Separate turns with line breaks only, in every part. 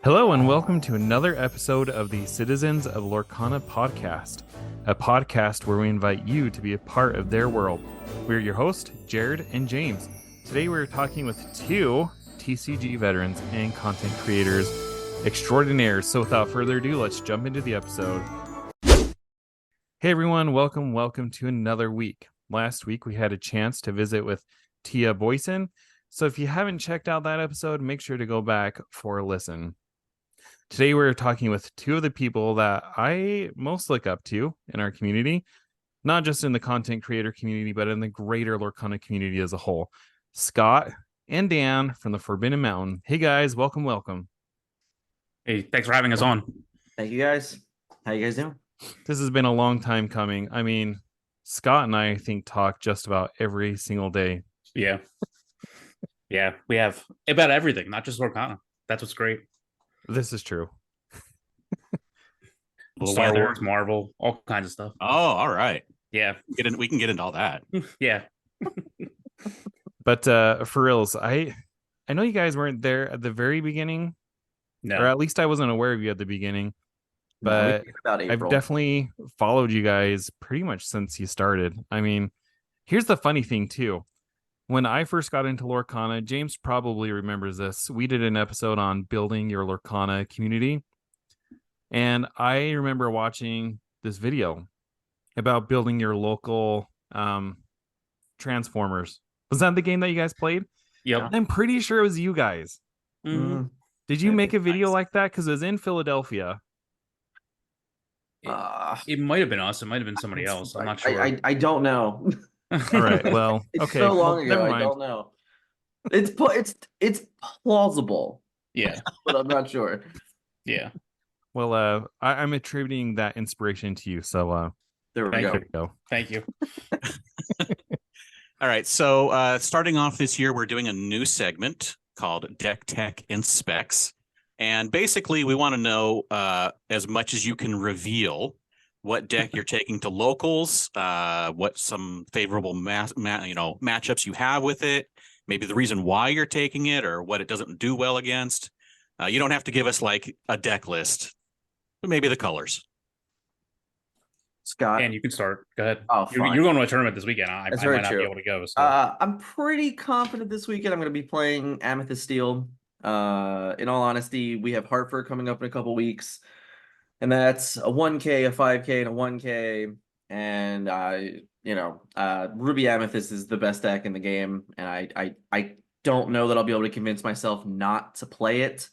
Hello and welcome to another episode of the Citizens of Lorcana podcast, a podcast where we invite you to be a part of their world. We're your hosts, Jared and James. Today we're talking with two TCG veterans and content creators extraordinaires. So without further ado, let's jump into the episode. Hey everyone, welcome to another week. Last week we had a chance to visit with Tia Boyson. So if you haven't checked out that episode, make sure to go back for a listen. Today we're talking with two of the people that I most look up to in our community, not just in the content creator community, but in the greater Lorcana community as a whole. Scott and Dan from the Forbidden Mountain. Hey guys, welcome.
Hey, thanks for having us on.
Thank you guys. How you guys doing?
This has been a long time coming. I mean, Scott and I think talk just about every single day.
Yeah. Yeah, we have about everything, not just Lorcana. That's what's great.
This is true.
Star Wars, Marvel, all kinds of stuff.
Oh, all right.
Yeah.
We can get into all that.
Yeah.
But for reals, I know you guys weren't there at the very beginning.
No.
Or at least I wasn't aware of you at the beginning. But I've definitely followed you guys pretty much since you started. I mean, here's the funny thing too. When I first got into Lorcana, James probably remembers this. We did an episode on building your Lorcana community. And I remember watching this video about building your local Transformers. Was that the game that you guys played?
Yep.
I'm pretty sure it was you guys.
Mm-hmm.
Did you make a video like that? Because it was in Philadelphia.
It might have been us. It might have been somebody else. I'm not sure.
I don't know.
All right. Well,
it's
okay.
so long ago.
Never mind.
I don't know. It's plausible.
Yeah.
But I'm not sure.
Yeah.
Well, I'm attributing that inspiration to you. So
there we go.
Thank you.
All right. So starting off this year, we're doing a new segment called Deck Tech Inspects. And basically, we want to know as much as you can reveal what deck you're taking to locals, what some favorable matchups you have with it, maybe the reason why you're taking it or what it doesn't do well against. You don't have to give us like a deck list, but maybe the colors.
Scott,
and you can start. Go ahead.
Oh,
you're going to a tournament this weekend. I might not be able to go. So.
I'm pretty confident this weekend I'm going to be playing Amethyst Steel. In all honesty, we have Hartford coming up in a couple weeks. And that's a 1K, a 5K, and a 1K. And Ruby Amethyst is the best deck in the game. And I don't know that I'll be able to convince myself not to play it.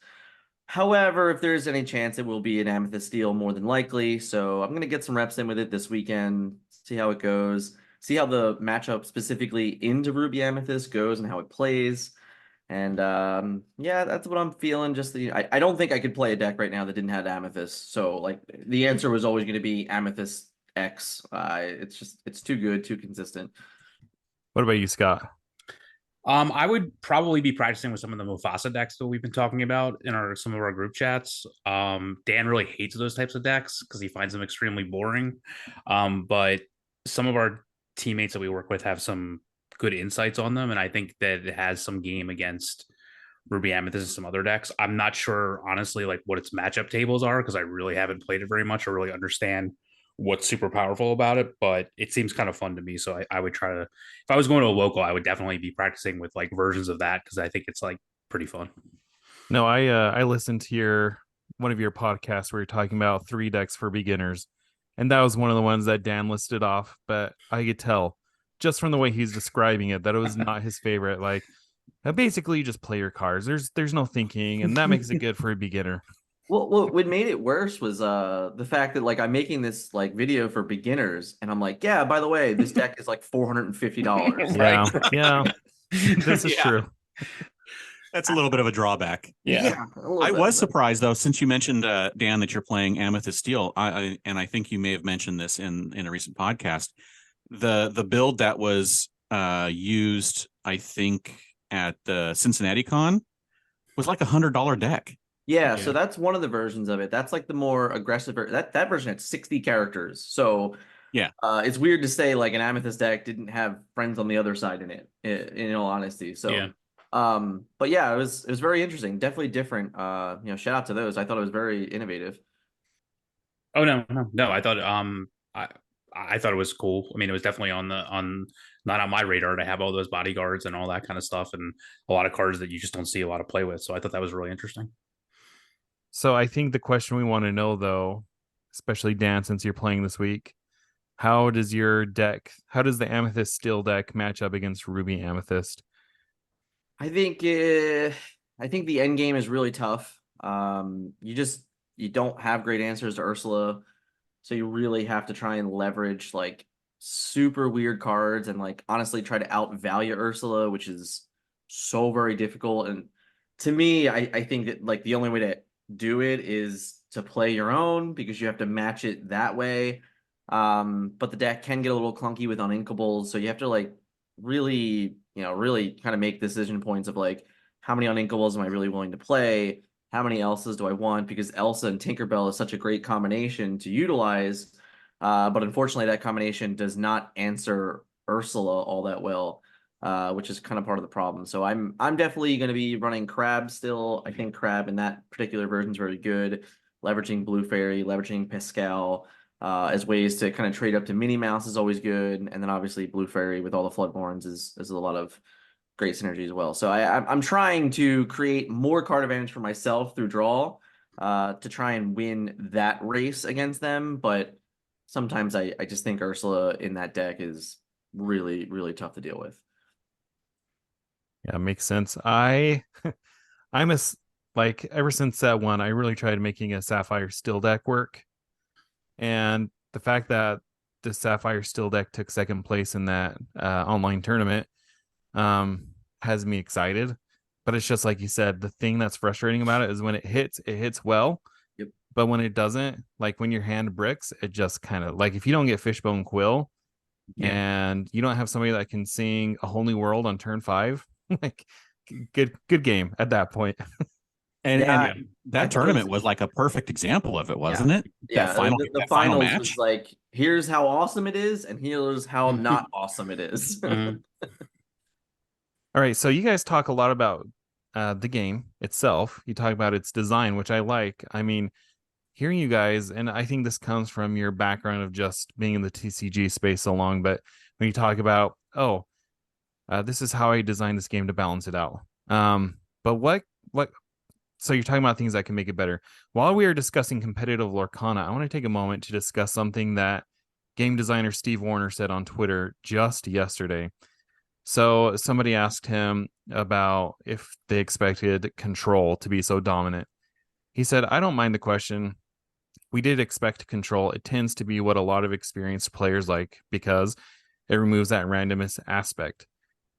However, if there's any chance, it will be an Amethyst Steel more than likely. So I'm going to get some reps in with it this weekend, see how it goes, see how the matchup specifically into Ruby Amethyst goes and how it plays. And yeah, that's what I'm feeling. Just I don't think I could play a deck right now that didn't have Amethyst. So like the answer was always going to be Amethyst X. It's too good, too consistent.
What about you, Scott?
I would probably be practicing with some of the Mufasa decks that we've been talking about in some of our group chats. Dan really hates those types of decks because he finds them extremely boring. But some of our teammates that we work with have some good insights on them, and I think that it has some game against Ruby Amethyst and some other decks. I'm not sure, honestly, like what its matchup tables are because I really haven't played it very much or really understand what's super powerful about it, but it seems kind of fun to me. So I would try to, if I was going to a local, I would definitely be practicing with like versions of that because I think it's like pretty fun.
No, I listened to one of your podcasts where you're talking about 3 decks for beginners, and that was one of the ones that Dan listed off, but I could tell just from the way he's describing it that it was not his favorite. Like basically you just play your cards. There's no thinking, and that makes it good for a beginner.
Well, what made it worse was the fact that like I'm making this like video for beginners, and I'm like, yeah, by the way, this deck is like $450.
Yeah, yeah, this is true.
That's a little bit of a drawback.
Yeah.
I was surprised though, since you mentioned Dan that you're playing Amethyst Steel. I think you may have mentioned this in a recent podcast. The build that was used, I think, at the Cincinnati Con was like $100 deck.
Yeah, so that's one of the versions of it. That's like the more aggressive. That version had 60 characters. So
yeah,
it's weird to say like an Amethyst deck didn't have friends on the other side in it. In all honesty, so
yeah.
But yeah, it was very interesting, definitely different. Shout out to those. I thought it was very innovative.
Oh no. I thought it was cool. I mean, it was definitely on not on my radar to have all those bodyguards and all that kind of stuff, and a lot of cards that you just don't see a lot of play with. So I thought that was really interesting.
So I think the question we want to know, though, especially Dan, since you're playing this week, how does the Amethyst Steel deck match up against Ruby Amethyst?
I think I think the end game is really tough. You don't have great answers to Ursula, so you really have to try and leverage like super weird cards and like honestly try to outvalue Ursula, which is so very difficult. And to me, I think that like the only way to do it is to play your own because you have to match it that way. But the deck can get a little clunky with uninkables, so you have to like really kind of make decision points of like how many uninkables am I really willing to play? How many Elsas do I want? Because Elsa and Tinkerbell is such a great combination to utilize. But unfortunately, that combination does not answer Ursula all that well, which is kind of part of the problem. So I'm definitely going to be running Crab still. I think Crab in that particular version is very good, leveraging Blue Fairy, leveraging Pascal as ways to kind of trade up to Minnie Mouse is always good, and then obviously Blue Fairy with all the Floodborns is a lot of great synergy as well. So I'm trying to create more card advantage for myself through draw to try and win that race against them. But sometimes I just think Ursula in that deck is really, really tough to deal with.
Yeah, makes sense. I'm like ever since that one, I really tried making a Sapphire Steel deck work. And the fact that the Sapphire Steel deck took second place in that online tournament has me excited. But it's just like you said, the thing that's frustrating about it is when it hits well.
Yep.
But when it doesn't, like when your hand bricks, it just kind of like if you don't get Fishbone Quill and you don't have somebody that can sing A Whole New World on turn 5, like good game at that point.
And
I
that
thought it
tournament was like a perfect example of it,
yeah,
wasn't it? That
yeah.
final
The
that final
finals
match.
was like, here's how awesome it is, and here's how not awesome it is.
Mhm.
All right, so you guys talk a lot about the game itself. You talk about its design, which I like. I mean, hearing you guys, and I think this comes from your background of just being in the TCG space so long, but when you talk about, this is how I designed this game to balance it out. But what? So you're talking about things that can make it better. While we are discussing competitive Lorcana, I want to take a moment to discuss something that game designer Steve Warner said on Twitter just yesterday. So somebody asked him about if they expected Control to be so dominant. He said, I don't mind the question. We did expect Control. It tends to be what a lot of experienced players like because it removes that randomness aspect.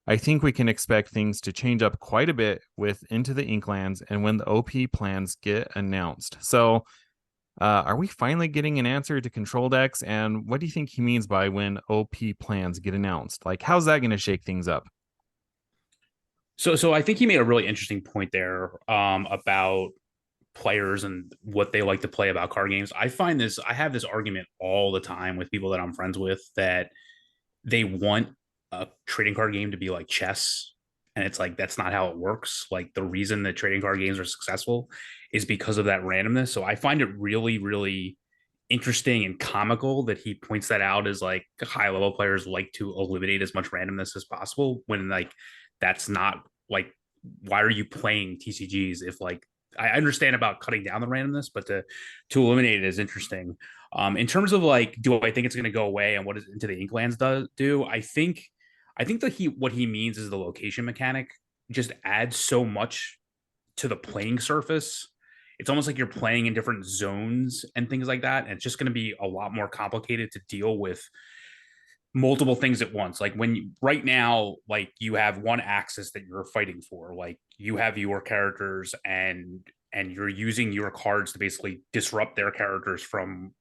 I think we can expect things to change up quite a bit with Into the Inklands and when the OP plans get announced. So, are we finally getting an answer to Control decks? And what do you think he means by when OP plans get announced? Like, how's that going to shake things up?
So I think he made a really interesting point there about players and what they like to play about card games. I have this argument all the time with people that I'm friends with that they want a trading card game to be like chess. And it's like that's not how it works. Like the reason that trading card games are successful is because of that randomness. So I find it really, really interesting and comical that he points that out as like high level players like to eliminate as much randomness as possible when like that's not like why are you playing TCGs if like I understand about cutting down the randomness, but to eliminate it is interesting. In terms of like, do I think it's going to go away and what does Into the Inklands do? I think that what he means is the location mechanic just adds so much to the playing surface. It's almost like you're playing in different zones and things like that. And it's just going to be a lot more complicated to deal with multiple things at once. Like right now, like you have one axis that you're fighting for. Like you have your characters and you're using your cards to basically disrupt their characters from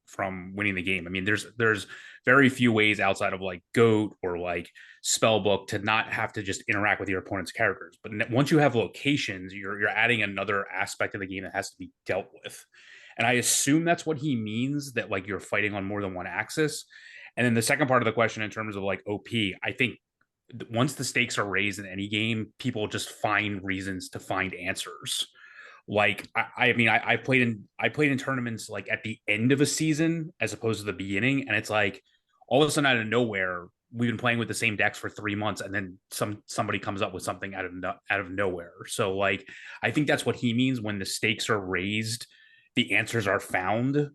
winning the game. I mean, there's very few ways outside of like Goat or like Spellbook to not have to just interact with your opponent's characters. But once you have locations, you're adding another aspect of the game that has to be dealt with. And I assume that's what he means that like you're fighting on more than one axis. And then the second part of the question in terms of like OP, I think once the stakes are raised in any game, people just find reasons to find answers. Like I played in tournaments like at the end of a season as opposed to the beginning, and it's like all of a sudden out of nowhere we've been playing with the same decks for 3 months, and then somebody comes up with something out of nowhere. So like I think that's what he means when the stakes are raised, the answers are found.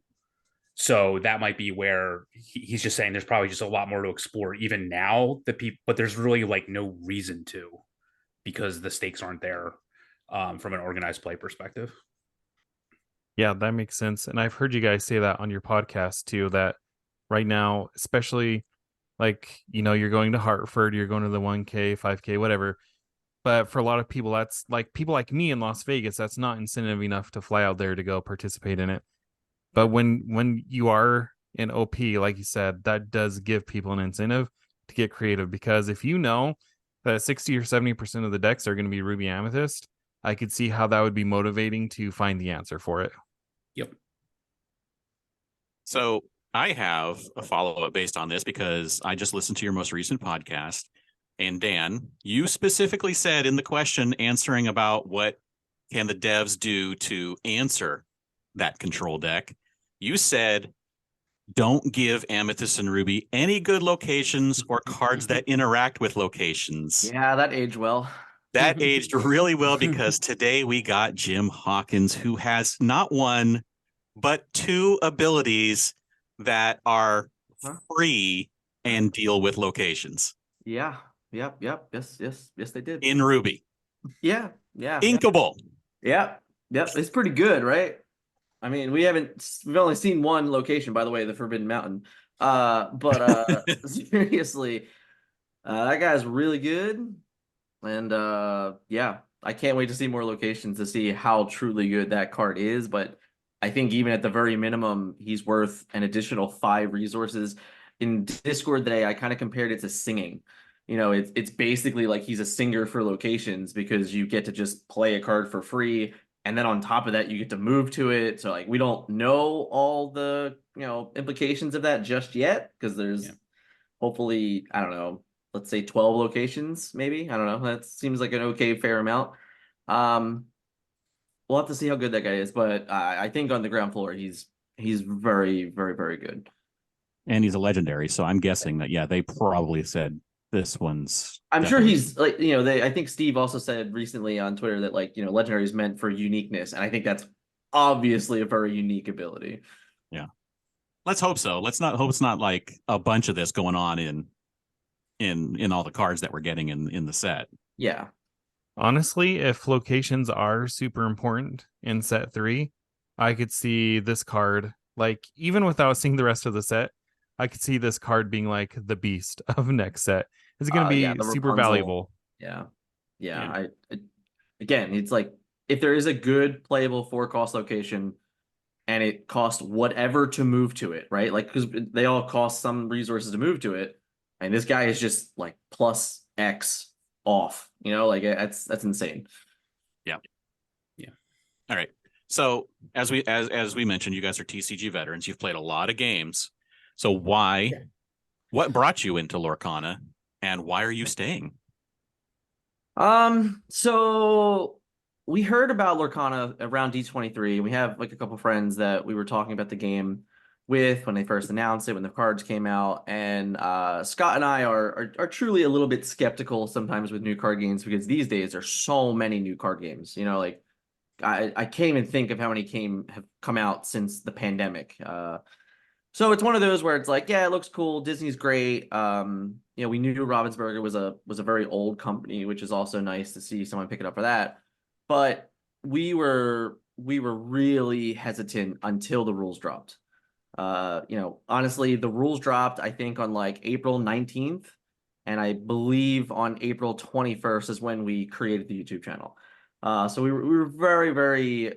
So that might be where he's just saying there's probably just a lot more to explore even now that people, but there's really like no reason to, because the stakes aren't there from an organized play perspective.
Yeah, that makes sense. And I've heard you guys say that on your podcast too, that right now, especially like, you're going to Hartford, you're going to the 1K, 5K, whatever. But for a lot of people, that's like people like me in Las Vegas, that's not incentive enough to fly out there to go participate in it. But when you are in OP, like you said, that does give people an incentive to get creative, because if you know that 60 or 70% of the decks are going to be Ruby Amethyst, I could see how that would be motivating to find the answer for it.
Yep.
So I have a follow-up based on this because I just listened to your most recent podcast. And Dan, you specifically said in the question answering about what can the devs do to answer that control deck, you said, don't give Amethyst and Ruby any good locations or cards that interact with locations.
Yeah, that aged well.
That aged really well, because today we got Jim Hawkins, who has not one, but two abilities that are free and deal with locations.
Yeah. Yep. Yes, they did.
In Ruby.
Yeah.
Inkable.
Yep. It's pretty good, right? I mean, we've only seen one location, by the way, the Forbidden Mountain. But seriously, that guy's really good. And yeah, I can't wait to see more locations to see how truly good that card is. But I think even at the very minimum, he's worth an additional 5 resources. In Discord today, I kind of compared it to singing. It's basically like he's a singer for locations, because you get to just play a card for free, and then on top of that, you get to move to it. So like we don't know all the implications of that just yet, because there's hopefully, I don't know, let's say 12 locations, maybe. I don't know. That seems like an okay fair amount. We'll have to see how good that guy is, but I think on the ground floor, he's very, very, very good.
And he's a legendary, so I'm guessing that they probably said this one's.
I'm sure he's like, I think Steve also said recently on Twitter that legendary is meant for uniqueness, and I think that's obviously a very unique ability.
Yeah, let's hope so. Let's not hope it's not like a bunch of this going on in all the cards that we're getting in the set.
Yeah.
Honestly, if locations are super important in set 3, I could see this card, like even without seeing the rest of the set, I could see this card being like the beast of next set. It's going to be super
Rapunzel.
valuable.
Yeah. Again, it's like if there is a good playable 4-cost location and it costs whatever to move to it, right? Like, because they all cost some resources to move to it, and this guy is just like plus X off. Like that's insane.
Yeah. All right. So as we mentioned, you guys are TCG veterans. You've played a lot of games. So what brought you into Lorcana, and why are you staying?
So we heard about Lorcana around D23. We have like a couple friends that we were talking about the game with when they first announced it, when the cards came out. And Scott and I are truly a little bit skeptical sometimes with new card games, because these days there's so many new card games. Like I can't even think of how many have come out since the pandemic. So it's one of those where it's like, yeah, it looks cool. Disney's great. We knew Ravensburger was a very old company, which is also nice to see someone pick it up for that. But we were really hesitant until the rules dropped. Honestly, the rules dropped, I think, on like April 19th. And I believe on April 21st is when we created the YouTube channel. So we were very, very,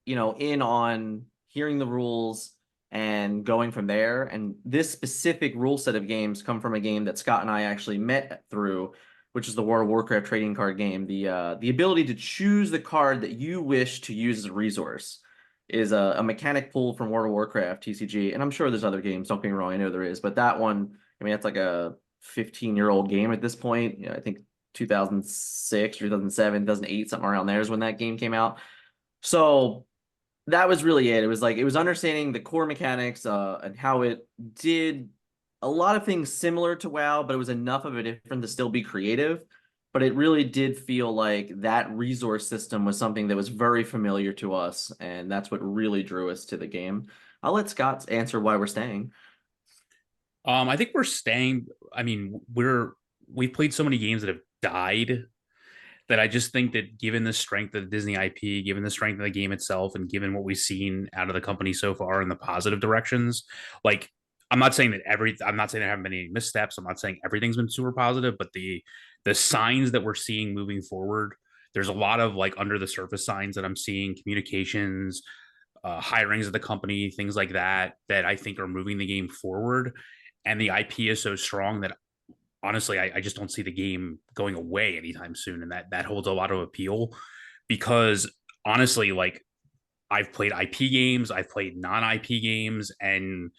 in on hearing the rules and going from there. And this specific rule set of games come from a game that Scott and I actually met through, which is the World of Warcraft trading card game. The ability to choose the card that you wish to use as a resource is a mechanic pulled from World of Warcraft TCG. And I'm sure there's other games, don't get me wrong, I know there is. But that one, I mean, that's like a 15-year-old game at this point. You know, I think 2006, 2007, 2008, something around there is when that game came out. So that was really it. It was understanding the core mechanics and how it did a lot of things similar to WoW, but it was enough of a different to still be creative. But it really did feel like that resource system was something that was very familiar to us, and that's what really drew us to the game. I'll let Scott answer why we're staying.
I think we're staying. I mean, we've played so many games that have died that I just think that given the strength of the Disney IP, given the strength of the game itself, and given what we've seen out of the company so far in the positive directions, like I'm not saying there haven't been any missteps. I'm not saying everything's been super positive, but the signs that we're seeing moving forward, there's a lot of like under the surface signs that I'm seeing, communications, hirings of the company, things like that, that I think are moving the game forward. And the IP is so strong that honestly, I just don't see the game going away anytime soon. And that holds a lot of appeal because honestly, like I've played IP games, I've played non-IP games, and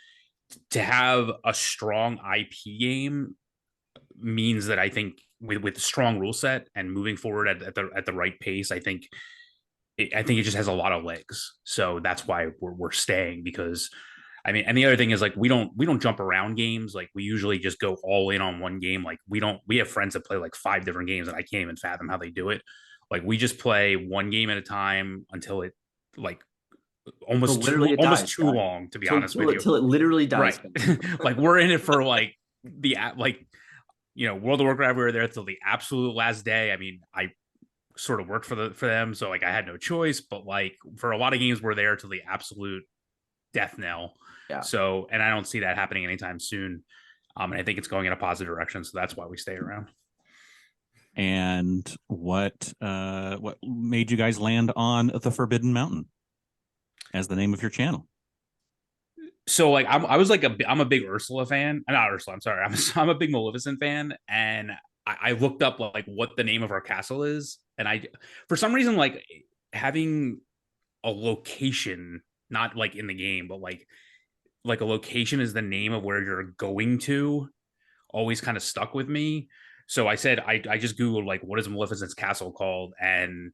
to have a strong IP game means that I think with a strong rule set and moving forward at the right pace, I think it just has a lot of legs. So that's why we're staying, because I mean, and the other thing is like we don't jump around games. Like we usually just go all in on one game. Like we have friends that play like 5 different games, and I can't even fathom how they do it. Like we just play one game at a time until it like almost too long, to be honest with you.
Until it literally dies.
Right. Like we're in it for like World of Warcraft, we were there till the absolute last day. I mean, I sort of worked for them, so like I had no choice, but like for a lot of games we're there till the absolute death knell.
Yeah.
So, and I don't see that happening anytime soon. And I think it's going in a positive direction, so that's why we stay around.
And what made you guys land on the Forbidden Mountain as the name of your channel?
So like I'm a big Ursula fan. Not Ursula, I'm sorry. I'm a big Maleficent fan, and I looked up like what the name of our castle is, and I for some reason like having a location, not like in the game, but like a location is the name of where you're going to, always kind of stuck with me. So I said I just Googled like what is Maleficent's castle called, and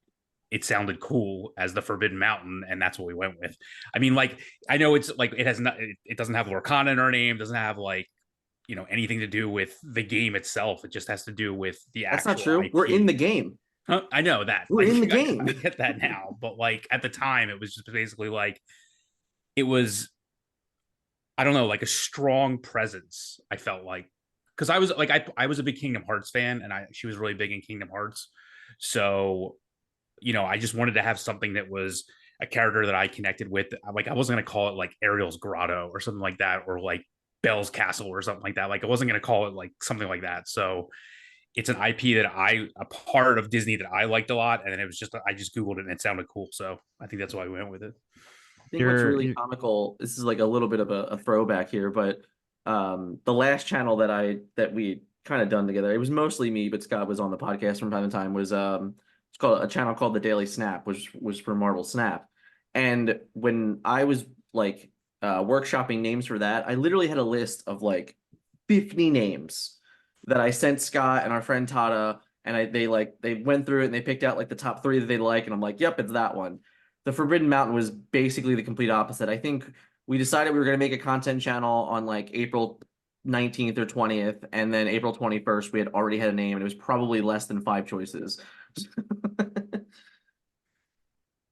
it sounded cool as the Forbidden Mountain, and that's what we went with. I mean, like I know it's like it doesn't have Lorcana in our name, doesn't have like anything to do with the game itself. It just has to do with the
That's
actual
not true.
IP.
We're in the game.
I know that.
We're
like,
in the game.
I get that now, but like at the time, it was just basically like it was. I don't know, like a strong presence. I felt like because I was like I was a big Kingdom Hearts fan, and she was really big in Kingdom Hearts, so I just wanted to have something that was a character that I connected with. Like I wasn't gonna call it like Ariel's Grotto or something like that, or like Belle's Castle or something like that. Like I wasn't gonna call it like something like that. So it's an IP that a part of Disney that I liked a lot, and then it was just I just Googled it and it sounded cool, so I think that's why we went with it.
I think what's really comical, this is like a little bit of a throwback here, but the last channel that we kind of done together, it was mostly me, but Scott was on the podcast from time to time, was it's called a channel called the Daily Snap, which was for Marvel Snap. And when I was like workshopping names for that, I literally had a list of like 50 names that I sent Scott and our friend Tata, and they went through it and they picked out like the top 3 that they like, and I'm like, yep, it's that one. The Forbidden Mountain was basically the complete opposite. I think we decided we were going to make a content channel on like April 19th or 20th, and then April 21st, we had already had a name, and it was probably less than 5 choices.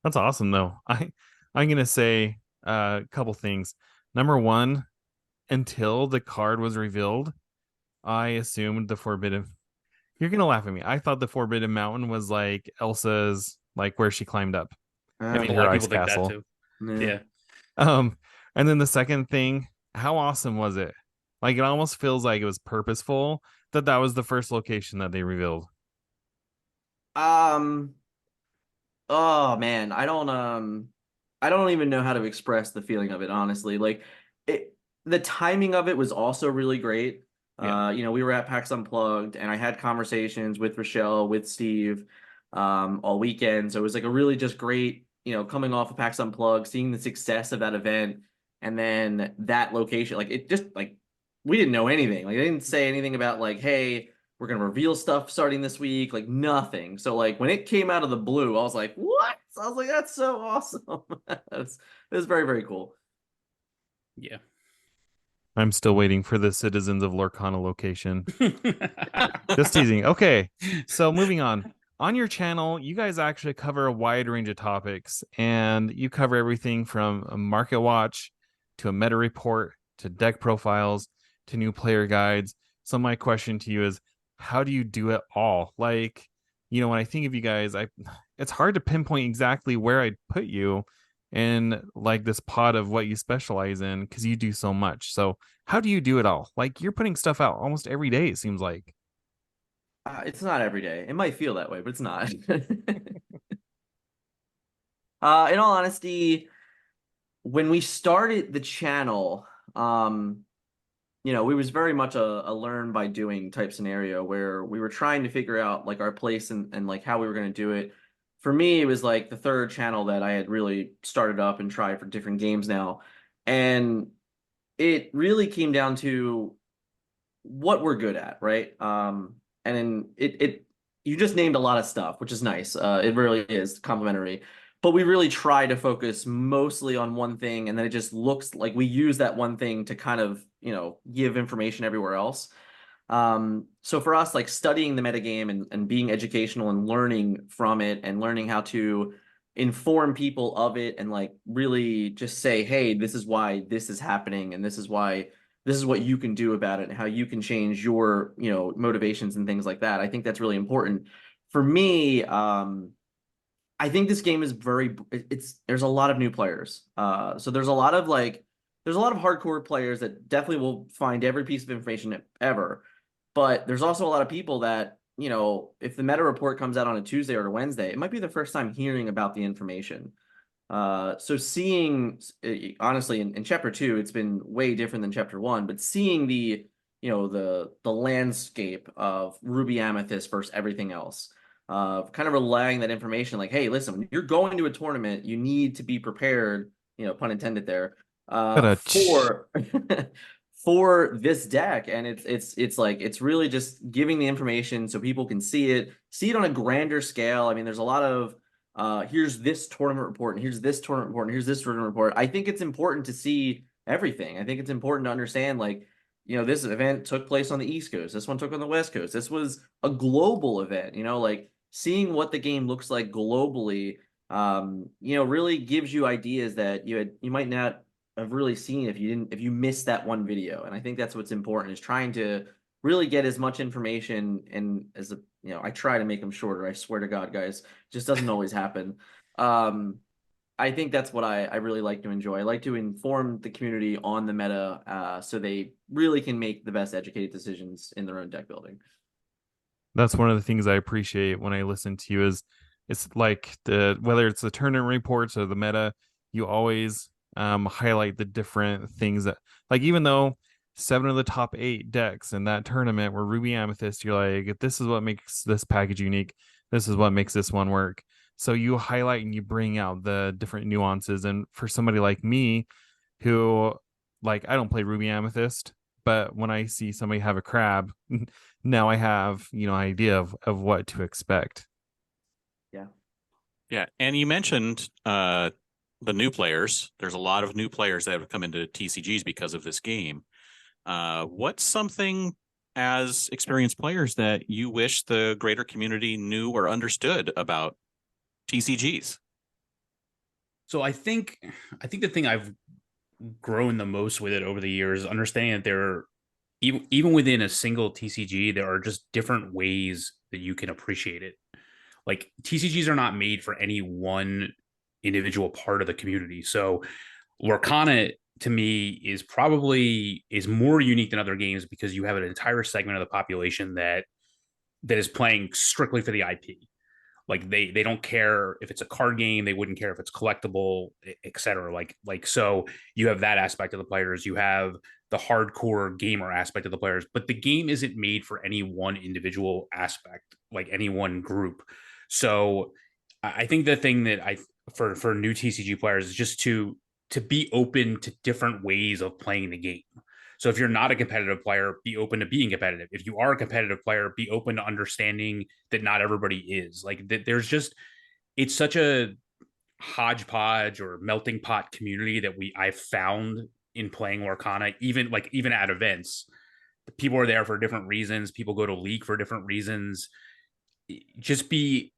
That's awesome, though. I'm going to say a couple things. Number one, until the card was revealed, I assumed the Forbidden... You're going to laugh at me. I thought the Forbidden Mountain was like Elsa's, like where she climbed up. I mean,
a lot
her
of
ice
people think
castle.
that too. Yeah.
And then the second thing, how awesome was it? Like, it almost feels like it was purposeful that was the first location that they revealed.
Oh man, I don't even know how to express the feeling of it, honestly. Like the timing of it was also really great.
Yeah.
We were at PAX Unplugged, and I had conversations with Rochelle, with Steve, all weekend. So it was like a really just great, coming off of PAX Unplugged, seeing the success of that event, and then that location, like it just like we didn't know anything. Like they didn't say anything about like, hey, we're gonna reveal stuff starting this week, like nothing. So like when it came out of the blue, I was like, what? I was like, that's so awesome. It was very, very cool.
Yeah.
I'm still waiting for the Citizens of Lorcana location. Just teasing. Okay, so moving on. On your channel, you guys actually cover a wide range of topics, and you cover everything from a market watch to a meta report to deck profiles to new player guides. So my question to you is, how do you do it all? Like, when I think of you guys, it's hard to pinpoint exactly where I'd put you in like this pod of what you specialize in because you do so much. So how do you do it all? Like you're putting stuff out almost every day, it seems like.
It's not every day. It might feel that way, but it's not. In all honesty, when we started the channel, we was very much a learn by doing type scenario where we were trying to figure out like our place and like how we were going to do it. For me, it was like the third channel that I had really started up and tried for different games now. And it really came down to what we're good at, right? And then you just named a lot of stuff, which is nice. It really is complimentary. But we really try to focus mostly on one thing, and then it just looks like we use that one thing to kind of, give information everywhere else. So for us, like studying the metagame and being educational and learning from it and learning how to inform people of it and like really just say, hey, this is why this is happening and this is why this is what you can do about it and how you can change your, motivations and things like that. I think that's really important. For me, I think this game is there's a lot of new players. So there's a lot of hardcore players that definitely will find every piece of information ever. But there's also a lot of people that, if the meta report comes out on a Tuesday or a Wednesday, it might be the first time hearing about the information. So seeing, honestly, in chapter 2, it's been way different than chapter 1, but seeing the landscape of Ruby Amethyst versus everything else, kind of relaying that information like, hey, listen, when you're going to a tournament, you need to be prepared, pun intended there, for for this deck. And it's like it's really just giving the information so people can see it on a grander scale. I mean, there's a lot of here's this tournament report and here's this tournament report and here's this tournament report. I think it's important to see everything. I think it's important to understand like, this event took place on the East Coast. This one took on the West Coast. This was a global event, like seeing what the game looks like globally, really gives you ideas that you might not have really seen if you missed that one video. And I think that's what's important, is trying to really get as much information and I try to make them shorter. I swear to God, guys, it just doesn't always happen. I think that's what I really like to enjoy. I like to inform the community on the meta, so they really can make the best educated decisions in their own deck building.
That's one of the things I appreciate when I listen to you is it's like whether it's the tournament reports or the meta, you always highlight the different things that, like, even though 7 of the top 8 decks in that tournament were Ruby Amethyst, you're like, this is what makes this package unique. This is what makes this one work. So you highlight and you bring out the different nuances. And for somebody like me, who, like, I don't play Ruby Amethyst, but when I see somebody have a crab, now I have, idea of what to expect.
Yeah.
Yeah. And you mentioned the new players. There's a lot of new players that have come into TCGs because of this game. What's something as experienced players that you wish the greater community knew or understood about TCGs?
So I think the thing I've grown the most with it over the years, understanding that there are, even within a single TCG, there are just different ways that you can appreciate it. Like TCGs are not made for any one individual part of the community. So Lorcana to me is more unique than other games because you have an entire segment of the population that is playing strictly for the IP. Like they don't care if it's a card game, they wouldn't care if it's collectible, etc. Like so you have that aspect of the players, you have the hardcore gamer aspect of the players, but the game isn't made for any one individual aspect, like any one group. So I think the thing that for new TCG players is just to be open to different ways of playing the game. So if you're not a competitive player, be open to being competitive. If you are a competitive player, be open to understanding that not everybody is. Like that there's just it's such a hodgepodge or melting pot community that I've found in playing Lorcana, even at events. People are there for different reasons. People go to League for different reasons. Just be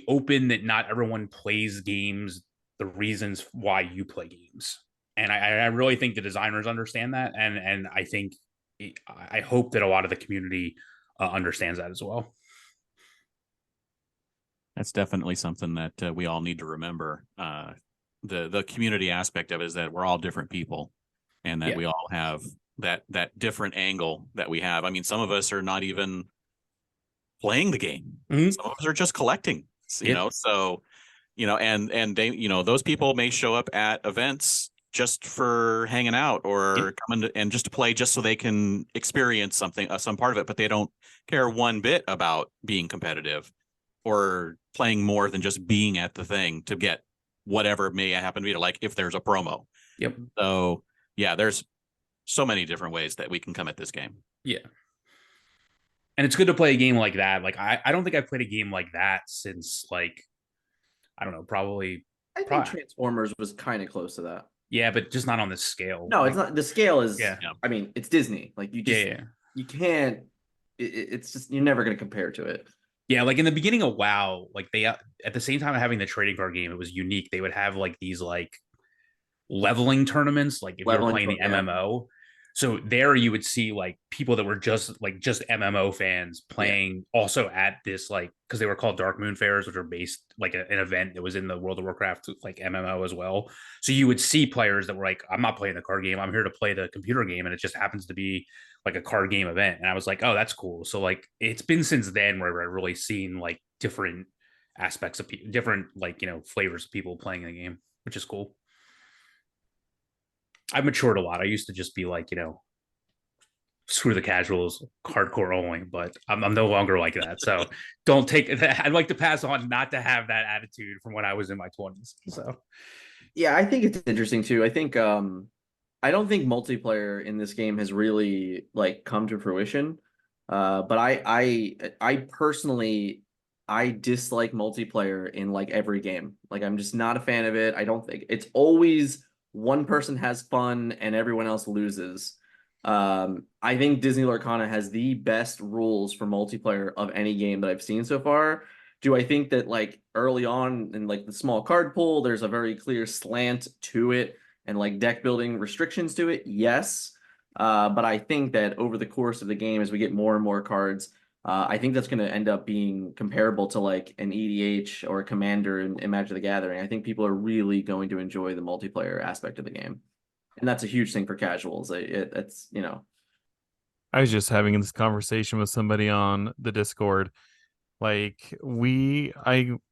open that not everyone plays games the reasons why you play games. And I really think the designers understand that, and I hope that a lot of the community understands that as well.
That's definitely something that we all need to remember. The community aspect of it is that we're all different people, and that we all have that different angle that we have. I mean, some of us are not even playing the game.
Mm-hmm.
Some of us are just collecting. You know, so and they those people may show up at events just for hanging out or coming to, and just to play just so they can experience something, some part of it, but they don't care one bit about being competitive or playing more than just being at the thing to get whatever may happen to be, like if there's a promo.
Yep.
So yeah, there's so many different ways that we can come at this game.
Yeah. And it's good to play a game like that. Like I don't think I've played a game like that since like, I don't know, probably.
I think Transformers was kind of close to that.
Yeah, but just not on this scale.
No, it's not. The scale is.
Yeah.
I mean, it's Disney. Like you just. You can't. It's just you're never going to compare to it.
Yeah, like in the beginning of WoW, like they at the same time of having the trading card game, it was unique. They would have like these like leveling tournaments, like if you were playing the MMO. So there you would see like people that were just MMO fans playing also at this, like, because they were called Dark Moon Fairs, which are based like an event that was in the World of Warcraft like MMO as well. So you would see players that were like, I'm not playing the card game, I'm here to play the computer game, and it just happens to be like a card game event. And I was like, oh, that's cool. So like it's been since then where I've really seen like different aspects of different like flavors of people playing the game, which is cool. I've matured a lot. I used to just be like, screw the casuals, hardcore only, but I'm no longer like that. So don't take that. I'd like to pass on not to have that attitude from when I was in my 20s. So
yeah, I think it's interesting too. I think I don't think multiplayer in this game has really like come to fruition. But I personally I dislike multiplayer in like every game. Like I'm just not a fan of it. I don't think it's always one person has fun and everyone else loses. I think Disney Lorcana has the best rules for multiplayer of any game that I've seen so far. Do I think that like early on in like the small card pool, there's a very clear slant to it and like deck building restrictions to it? Yes. But I think that over the course of the game, as we get more and more cards, I think that's going to end up being comparable to like an EDH or a Commander in Magic the Gathering. I think people are really going to enjoy the multiplayer aspect of the game. And that's a huge thing for casuals. It's,
I was just having this conversation with somebody on the Discord. Like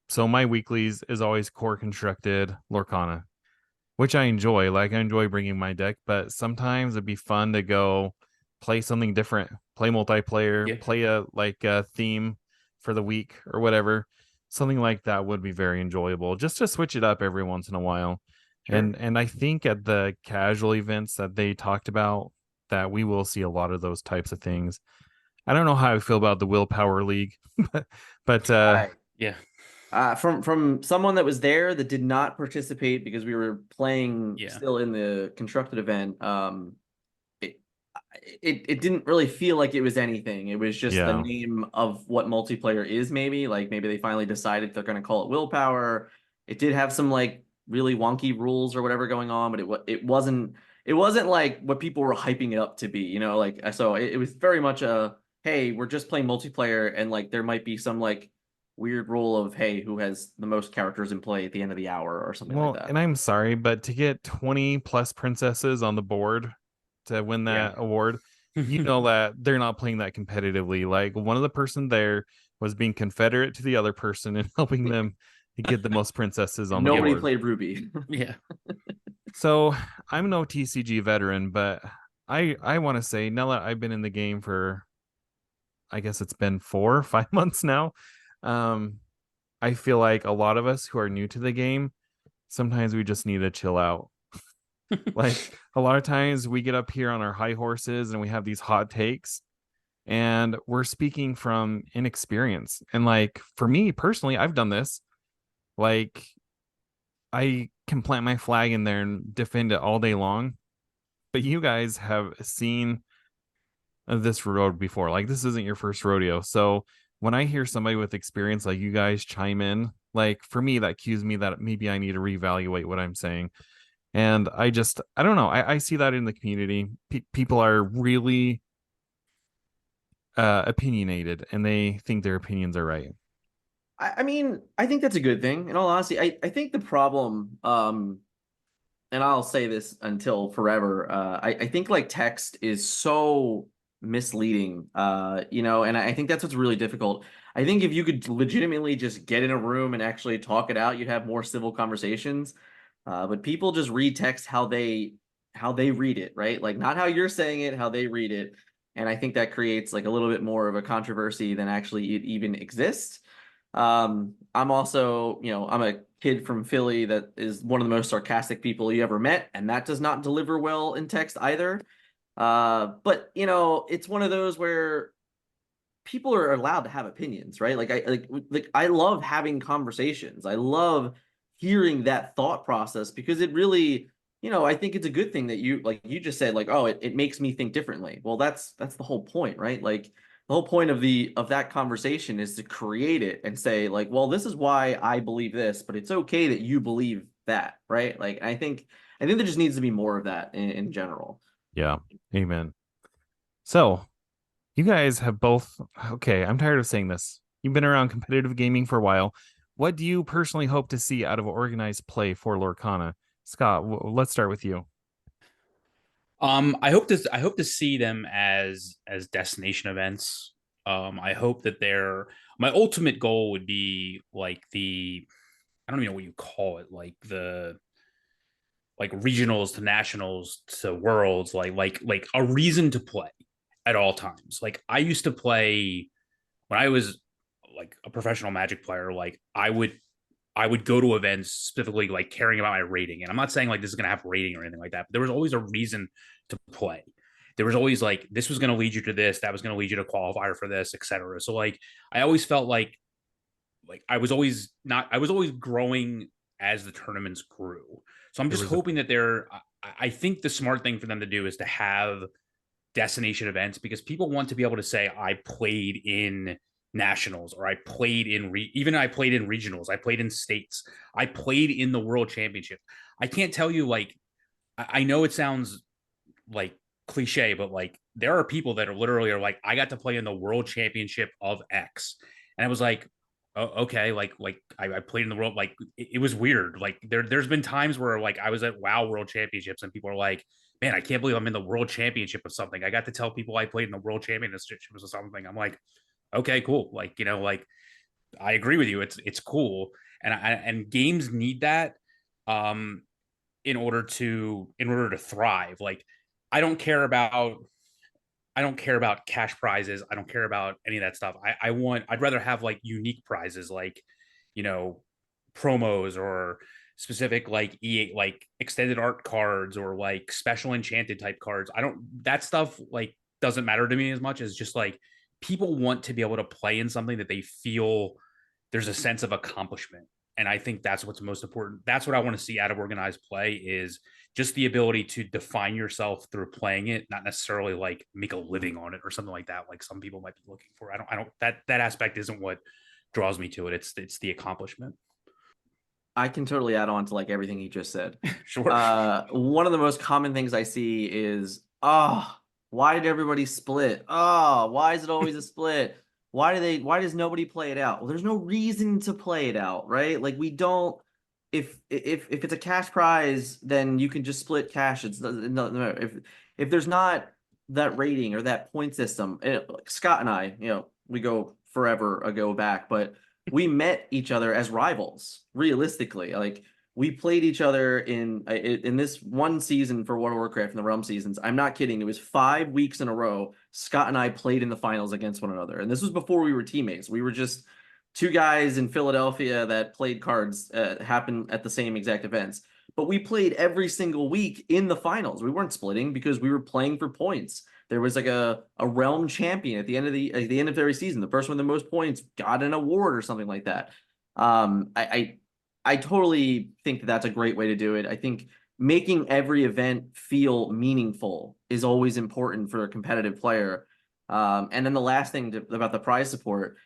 so my weeklies is always core constructed Lorcana, which I enjoy. Like I enjoy bringing my deck, but sometimes it'd be fun to go play something different, play multiplayer, play a theme for the week or whatever. Something like that would be very enjoyable, just to switch it up every once in a while. Sure. And I think at the casual events that they talked about, that we will see a lot of those types of things. I don't know how I feel about the Willpower League, but
yeah.
From someone that was there that did not participate because we were playing still in the constructed event, it didn't really feel like it was anything. It was just the name of what multiplayer is. Maybe they finally decided they're going to call it Willpower. It did have some like really wonky rules or whatever going on, but it wasn't like what people were hyping it up to be, so it was very much a, hey, we're just playing multiplayer, and like there might be some like weird rule of, hey, who has the most characters in play at the end of the hour or something like that.
And I'm sorry, but to get 20 plus princesses on the board to win that award, that they're not playing that competitively. Like one of the person there was being confederate to the other person and helping them to get the most princesses on the board.
Nobody played Ruby.
Yeah.
So I'm no TCG veteran, but I want to say, now that I've been in the game for, I guess it's been 4 or 5 months now, I feel like a lot of us who are new to the game, sometimes we just need to chill out. Like a lot of times we get up here on our high horses and we have these hot takes, and we're speaking from inexperience. And like for me personally, I've done this. Like I can plant my flag in there and defend it all day long. But you guys have seen this road before. Like this isn't your first rodeo. So when I hear somebody with experience like you guys chime in, like for me, that cues me that maybe I need to reevaluate what I'm saying. And I don't know. I see that in the community. People are really opinionated and they think their opinions are right.
I mean, I think that's a good thing. In all honesty, I think the problem, and I'll say this until forever, I think like text is so misleading, and I think that's what's really difficult. I think if you could legitimately just get in a room and actually talk it out, you'd have more civil conversations. But people just read text how they read it, right? Like not how you're saying it, how they read it. And I think that creates like a little bit more of a controversy than actually it even exists. I'm also, I'm a kid from Philly that is one of the most sarcastic people you ever met, and that does not deliver well in text either. But it's one of those where people are allowed to have opinions, right? Like I love having conversations. I love hearing that thought process because it really, I think it's a good thing that you just said like, oh, it makes me think differently. Well, that's the whole point, right? Like the whole point of that conversation is to create it and say like, well, this is why I believe this, but it's okay that you believe that, right? Like I think there just needs to be more of that in general.
Yeah. Amen. So you guys have both, okay, I'm tired of saying this. You've been around competitive gaming for a while. What do you personally hope to see out of organized play for Lorcana? Scott, let's start with you.
I hope to see them as destination events. I hope that my ultimate goal would be like I don't even know what you call it, like the like regionals to nationals to worlds, like a reason to play at all times. Like I used to play when I was like a professional Magic player. Like I would go to events specifically like caring about my rating. And I'm not saying like this is going to have rating or anything like that, but there was always a reason to play. There was always like this was going to lead you to this, that was going to lead you to qualifier for this, etc. So like I always felt like I was always growing as the tournaments grew. So I'm
There
just
was a
hoping that I think the smart thing for them to do is to have destination events because people want to be able to say I played in nationals or I played in even I played in regionals, I played in states, I played in the world championship. I can't tell you like I know it sounds like cliche, but like there are people that are literally are like I got to play in the world championship of X, and I was like, oh, okay, like I played in the world, like it was weird. Like there's been times where like I was at WoW World Championships and people are like, man, I can't believe I'm in the world championship of something. I got to tell people I played in the world championships of something. I'm like, okay, cool. Like like I agree with you. It's cool, and games need that. Um, in order to thrive. Like I don't care about I don't care about cash prizes. I don't care about any of that stuff. I'd rather have like unique prizes like, you know, promos or specific like EA like extended art cards or like special enchanted type cards. I don't that stuff like doesn't matter to me as much as just like people want to be able to play in something that they feel there's a sense of accomplishment. And I think that's what's most important. That's what I want to see out of organized play is just the ability to define yourself through playing it, not necessarily like make a living on it or something like that. Like some people might be looking for. I don't that aspect isn't what draws me to it. It's the accomplishment.
I can totally add on to like everything he just said.
Sure.
One of the most common things I see is, oh, why did everybody split? Oh, why is it always a split? Why does nobody play it out? Well, there's no reason to play it out, right? Like we don't, if it's a cash prize, then you can just split cash. It's no, if there's not that rating or that point system, like Scott and I, we go forever ago back, but we met each other as rivals realistically. Like we played each other in this one season for World of Warcraft in the Realm seasons. I'm not kidding, it was 5 weeks in a row Scott and I played in the finals against one another, and this was before we were teammates. We were just two guys in Philadelphia that played cards, happen at the same exact events. but we played every single week in the finals. We weren't splitting because we were playing for points. There was like a realm champion at the end of every season. The person with the most points got an award or something like that. I totally think that that's a great way to do it. I think making every event feel meaningful is always important for a competitive player. And then the last thing about the prize support,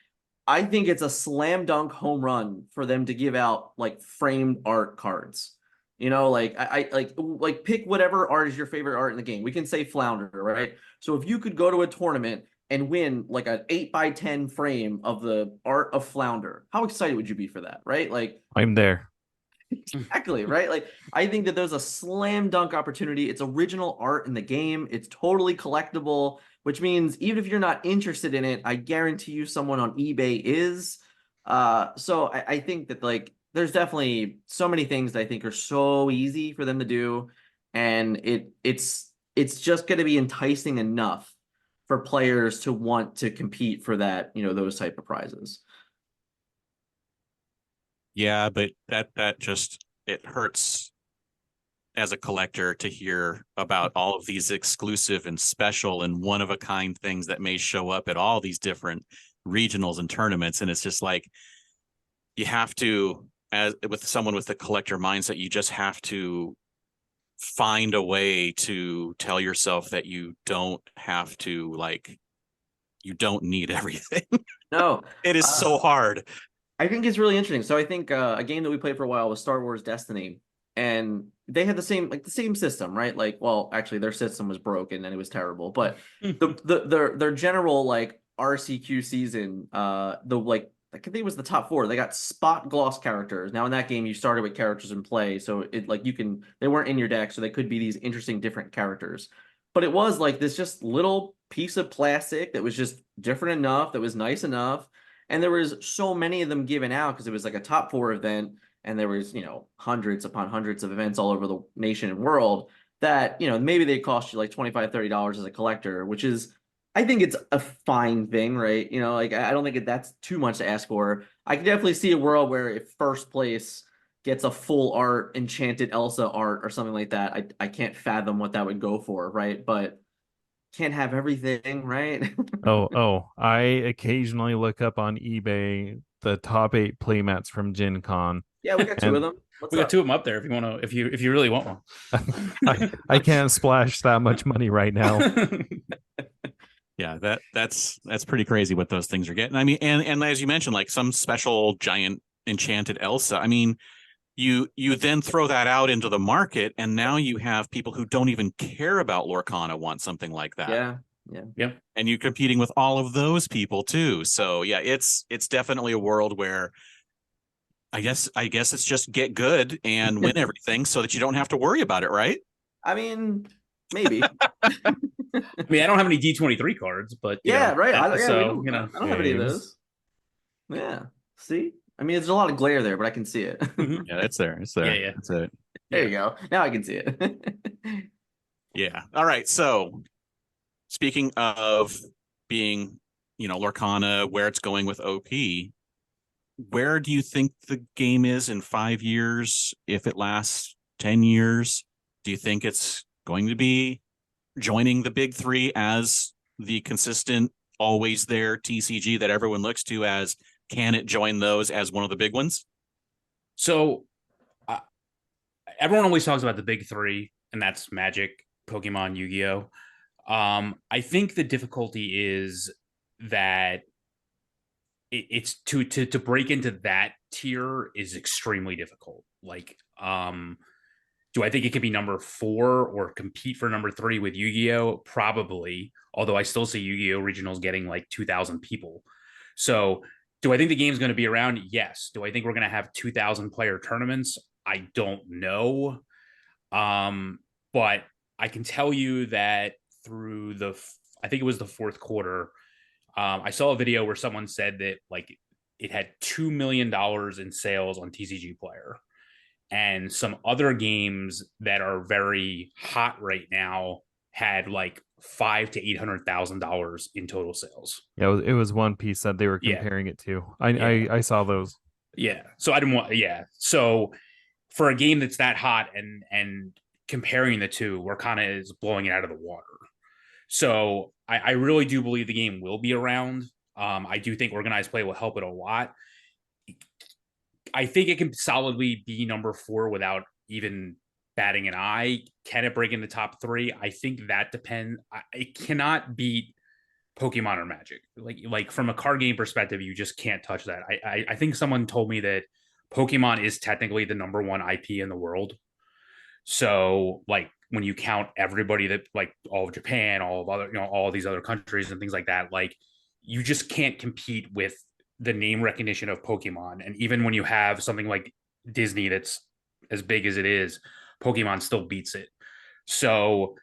I think it's a slam dunk home run for them to give out like framed art cards. You know, like I like pick whatever art is your favorite art in the game. We can say Flounder, right? So if you could go to a tournament and win like an 8x10 frame of the art of Flounder, how excited would you be for that, right? Like
I'm there.
exactly, right? Like I think that there's a slam dunk opportunity. It's original art in the game. It's totally collectible, which means even if you're not interested in it, I guarantee you someone on eBay is. So I think that like there's definitely so many things that I think are so easy for them to do, and it's just going to be enticing enough for players to want to compete for that, you know, those type of prizes.
Yeah, but that just it hurts as a collector to hear about all of these exclusive and special and one of a kind things that may show up at all these different regionals and tournaments. And it's just like you have to, as with someone with the collector mindset, you just have to find a way to tell yourself that you don't have to, like, you don't need everything.
No,
it is so hard.
I think it's really interesting. So I think a game that we played for a while was Star Wars Destiny, and they had the same system, right? Like, well, actually, their system was broken and it was terrible, but their general like RCQ season, the like I think it was the top four. They got spot gloss characters. Now in that game, you started with characters in play, so it like they weren't in your deck, so they could be these interesting different characters. But it was like this just little piece of plastic that was just different enough, that was nice enough. And there was so many of them given out because it was like a top four event, and there was, you know, hundreds upon hundreds of events all over the nation and world that, you know, maybe they cost you like $25-$30 as a collector, which is, I think it's a fine thing, right? You know, like I don't think that's too much to ask for. I can definitely see a world where if first place gets a full art enchanted Elsa art or something like that, I can't fathom what that would go for, right? But can't have everything, right?
I occasionally look up on eBay the top 8 playmats from Gen Con.
Yeah, we got two of them.
We got two of them up there if you want to, if you really want one.
I can't splash that much money right now.
Yeah, that's pretty crazy what those things are getting. I mean, and as you mentioned, like some special giant enchanted Elsa. I mean, you then throw that out into the market, and now you have people who don't even care about Lorcana want something like that.
Yeah.
And you're competing with all of those people too. So yeah, it's definitely a world where I guess it's just get good and win everything so that you don't have to worry about it, right?
I mean, maybe.
I mean, I don't have any D23 cards, but
yeah,
know,
right.
I
don't have any of those. Yeah. See? I mean, there's a lot of glare there, but I can see it.
Yeah, it's there. It's there.
Yeah.
That's it.
There you go. Now I can see it.
Yeah. All right. So speaking of being, you know, Lorcana, where it's going with OP, where do you think the game is in 5 years? If it lasts 10 years, do you think it's going to be joining the big three as the consistent, always there TCG that everyone looks to as, can it join those as one of the big ones?
So everyone always talks about the big three, and that's Magic, Pokemon, Yu-Gi-Oh. I think the difficulty is that it's to break into that tier is extremely difficult. Like, do I think it could be number 4 or compete for number 3 with Yu-Gi-Oh? Probably, although I still see Yu-Gi-Oh regionals getting like 2,000 people. So do I think the game's going to be around? Yes. Do I think we're going to have 2,000 player tournaments? I don't know. But I can tell you that through I think it was the 4th quarter, I saw a video where someone said that like it had $2 million in sales on TCG Player, and some other games that are very hot right now had like $500,000 to $800,000 in total sales.
Yeah, it was One Piece that they were comparing it to. I saw those.
Yeah, so I didn't want. Yeah, so for a game that's that hot and comparing the two, we're kind of is blowing it out of the water. So I really do believe the game will be around. I do think organized play will help it a lot. I think it can solidly be number 4 without even batting an eye. Can it break in the top 3? I think that depends. It cannot beat Pokemon or Magic. Like from a card game perspective, you just can't touch that. I think someone told me that Pokemon is technically the number 1 IP in the world. So like when you count everybody that like all of Japan, all of other, all these other countries and things like that, like you just can't compete with the name recognition of Pokemon. And even when you have something like Disney that's as big as it is, Pokemon still beats it. So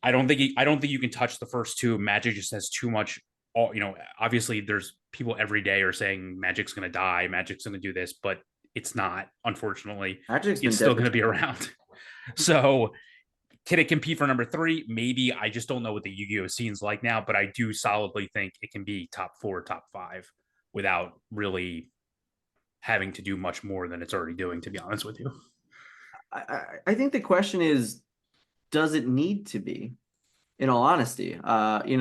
I don't think you can touch the first two. Magic just has too much. Obviously there's people every day are saying Magic's going to die, Magic's going to do this, but it's not. Unfortunately, it's still going to be around. So can it compete for number 3? Maybe. I just don't know what the Yu-Gi-Oh scene's like now, but I do solidly think it can be top 4, top 5 without really having to do much more than it's already doing, to be honest with you.
I think the question is, does it need to be? In all honesty,
I think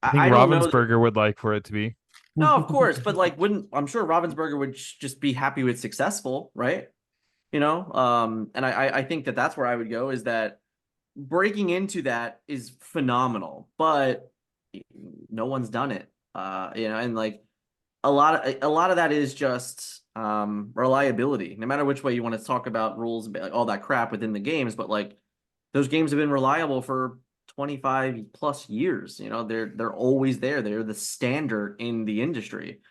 I don't know
Ravensburger would like for it to be.
No, of course, but like, I'm sure Ravensburger would just be happy with successful, right? And I think that's where I would go, is that breaking into that is phenomenal, but no one's done it. And like a lot of that is just reliability. No matter which way you want to talk about rules, all that crap within the games, but like those games have been reliable for 25 plus years. They're always there. They're the standard in the industry.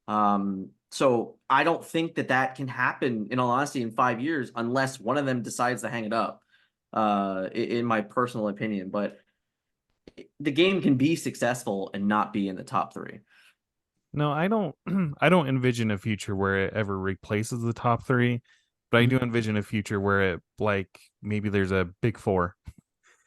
So I don't think that can happen, in all honesty, in 5 years, unless one of them decides to hang it up, in my personal opinion. But the game can be successful and not be in the top 3.
No, I don't I don't envision a future where it ever replaces the top 3, but I do envision a future where it, like, maybe there's a big 4.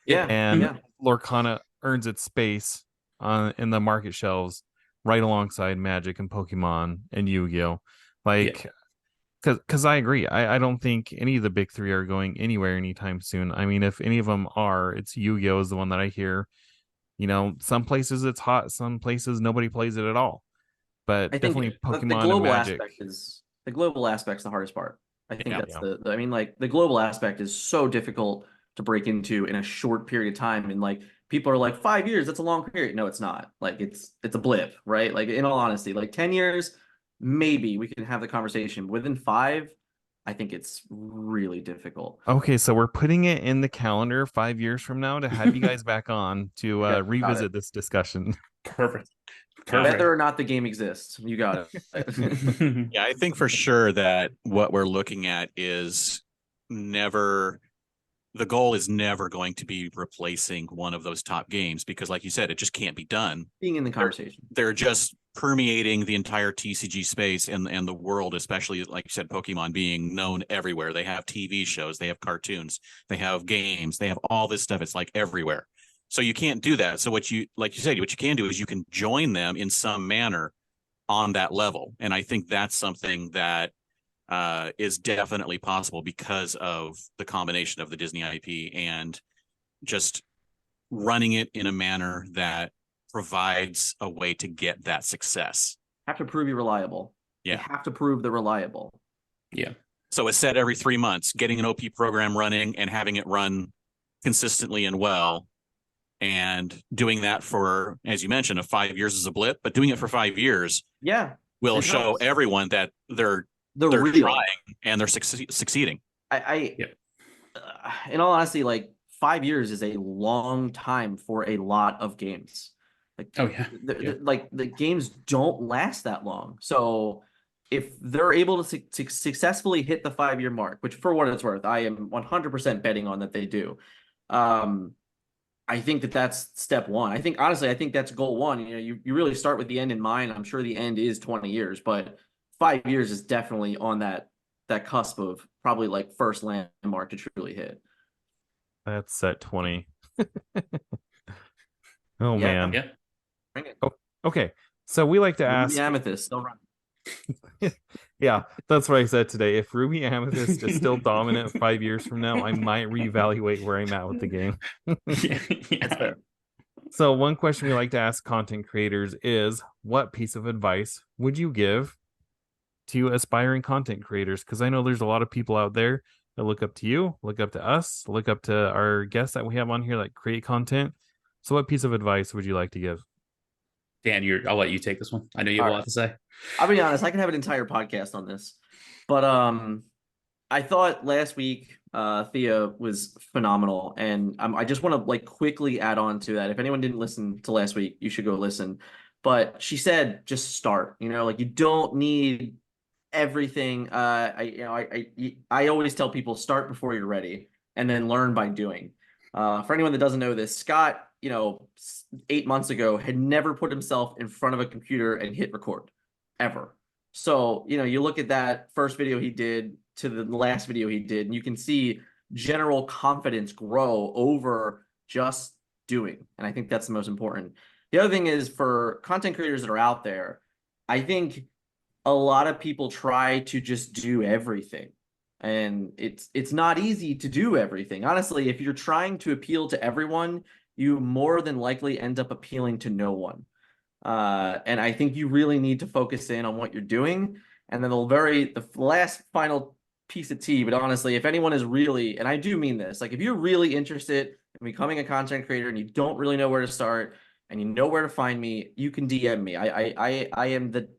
And Lorcana earns its space in the market shelves right alongside Magic and Pokemon and Yu-Gi-Oh. Because I agree. I don't think any of the big 3 are going anywhere anytime soon. I mean, if any of them are, it's Yu-Gi-Oh is the one that I hear. Some places it's hot, some places nobody plays it at all. But I definitely think Pokemon
the global
and Magic.
The global aspect's the hardest part. I think that's the global aspect is so difficult to break into in a short period of time. And like, people are like, 5 years, that's a long period. No, it's not. Like, it's a blip, right? Like, in all honesty, like 10 years, maybe we can have the conversation. Within 5, I think it's really difficult.
Okay, so we're putting it in the calendar 5 years from now to have you guys back on to revisit this discussion.
Perfect.
Whether or not the game exists, you got it.
Yeah, I think for sure that what we're looking at is the goal is never going to be replacing one of those top games, because like you said, it just can't be done.
Being in the conversation.
They're just permeating the entire TCG space and the world, especially like you said, Pokemon being known everywhere. They have TV shows, they have cartoons, they have games, they have all this stuff. It's like everywhere. So you can't do that. So what you can do is you can join them in some manner on that level. And I think that's something that is definitely possible because of the combination of the Disney IP and just running it in a manner that provides a way to get that success.
Have to prove you're reliable.
Yeah.
You have to prove they're reliable.
Yeah.
So it's set every 3 months, getting an OP program running and having it run consistently and well. And doing that for, as you mentioned, 5 years is a blip, but doing it for 5 years will show everyone that they're trying and they're succeeding.
In all honesty, like 5 years is a long time for a lot of games. Like, the games don't last that long. So if they're able to successfully hit the 5-year mark, which for what it's worth, I am 100% betting on that they do. I think that's step 1. I think that's goal 1. You really start with the end in mind. I'm sure the end is 20 years, but 5 years is definitely on that cusp of probably like first landmark to truly hit.
That's at 20. Man.
Yeah.
Oh, okay. So we like to ask
the Amethyst. Still running.
Yeah, that's what I said today. If Ruby Amethyst is still dominant 5 years from now, I might reevaluate where I'm at with the game.
Yeah,
That's fair.
So one question we like to ask content creators is, what piece of advice would you give to aspiring content creators? Because I know there's a lot of people out there that look up to you, look up to us, look up to our guests that we have on here that create content. So what piece of advice would you like to give?
Dan, I'll let you take this one. I know you have a lot to say.
I'll be honest, I can have an entire podcast on this. But I thought last week Thea was phenomenal, and I just want to like quickly add on to that. If anyone didn't listen to last week, you should go listen. But she said just start, like you don't need everything. I always tell people start before you're ready and then learn by doing. For anyone that doesn't know this, Scott, 8 months ago had never put himself in front of a computer and hit record ever. So, you look at that first video he did to the last video he did, and you can see general confidence grow over just doing. And I think that's the most important. The other thing is for content creators that are out there, I think a lot of people try to just do everything. And it's not easy to do everything. Honestly, if you're trying to appeal to everyone, you more than likely end up appealing to no one. And I think you really need to focus in on what you're doing. And then the last final piece of tea, but honestly, if anyone is really, and I do mean this, like if you're really interested in becoming a content creator and you don't really know where to start and you know where to find me, you can DM me. I am the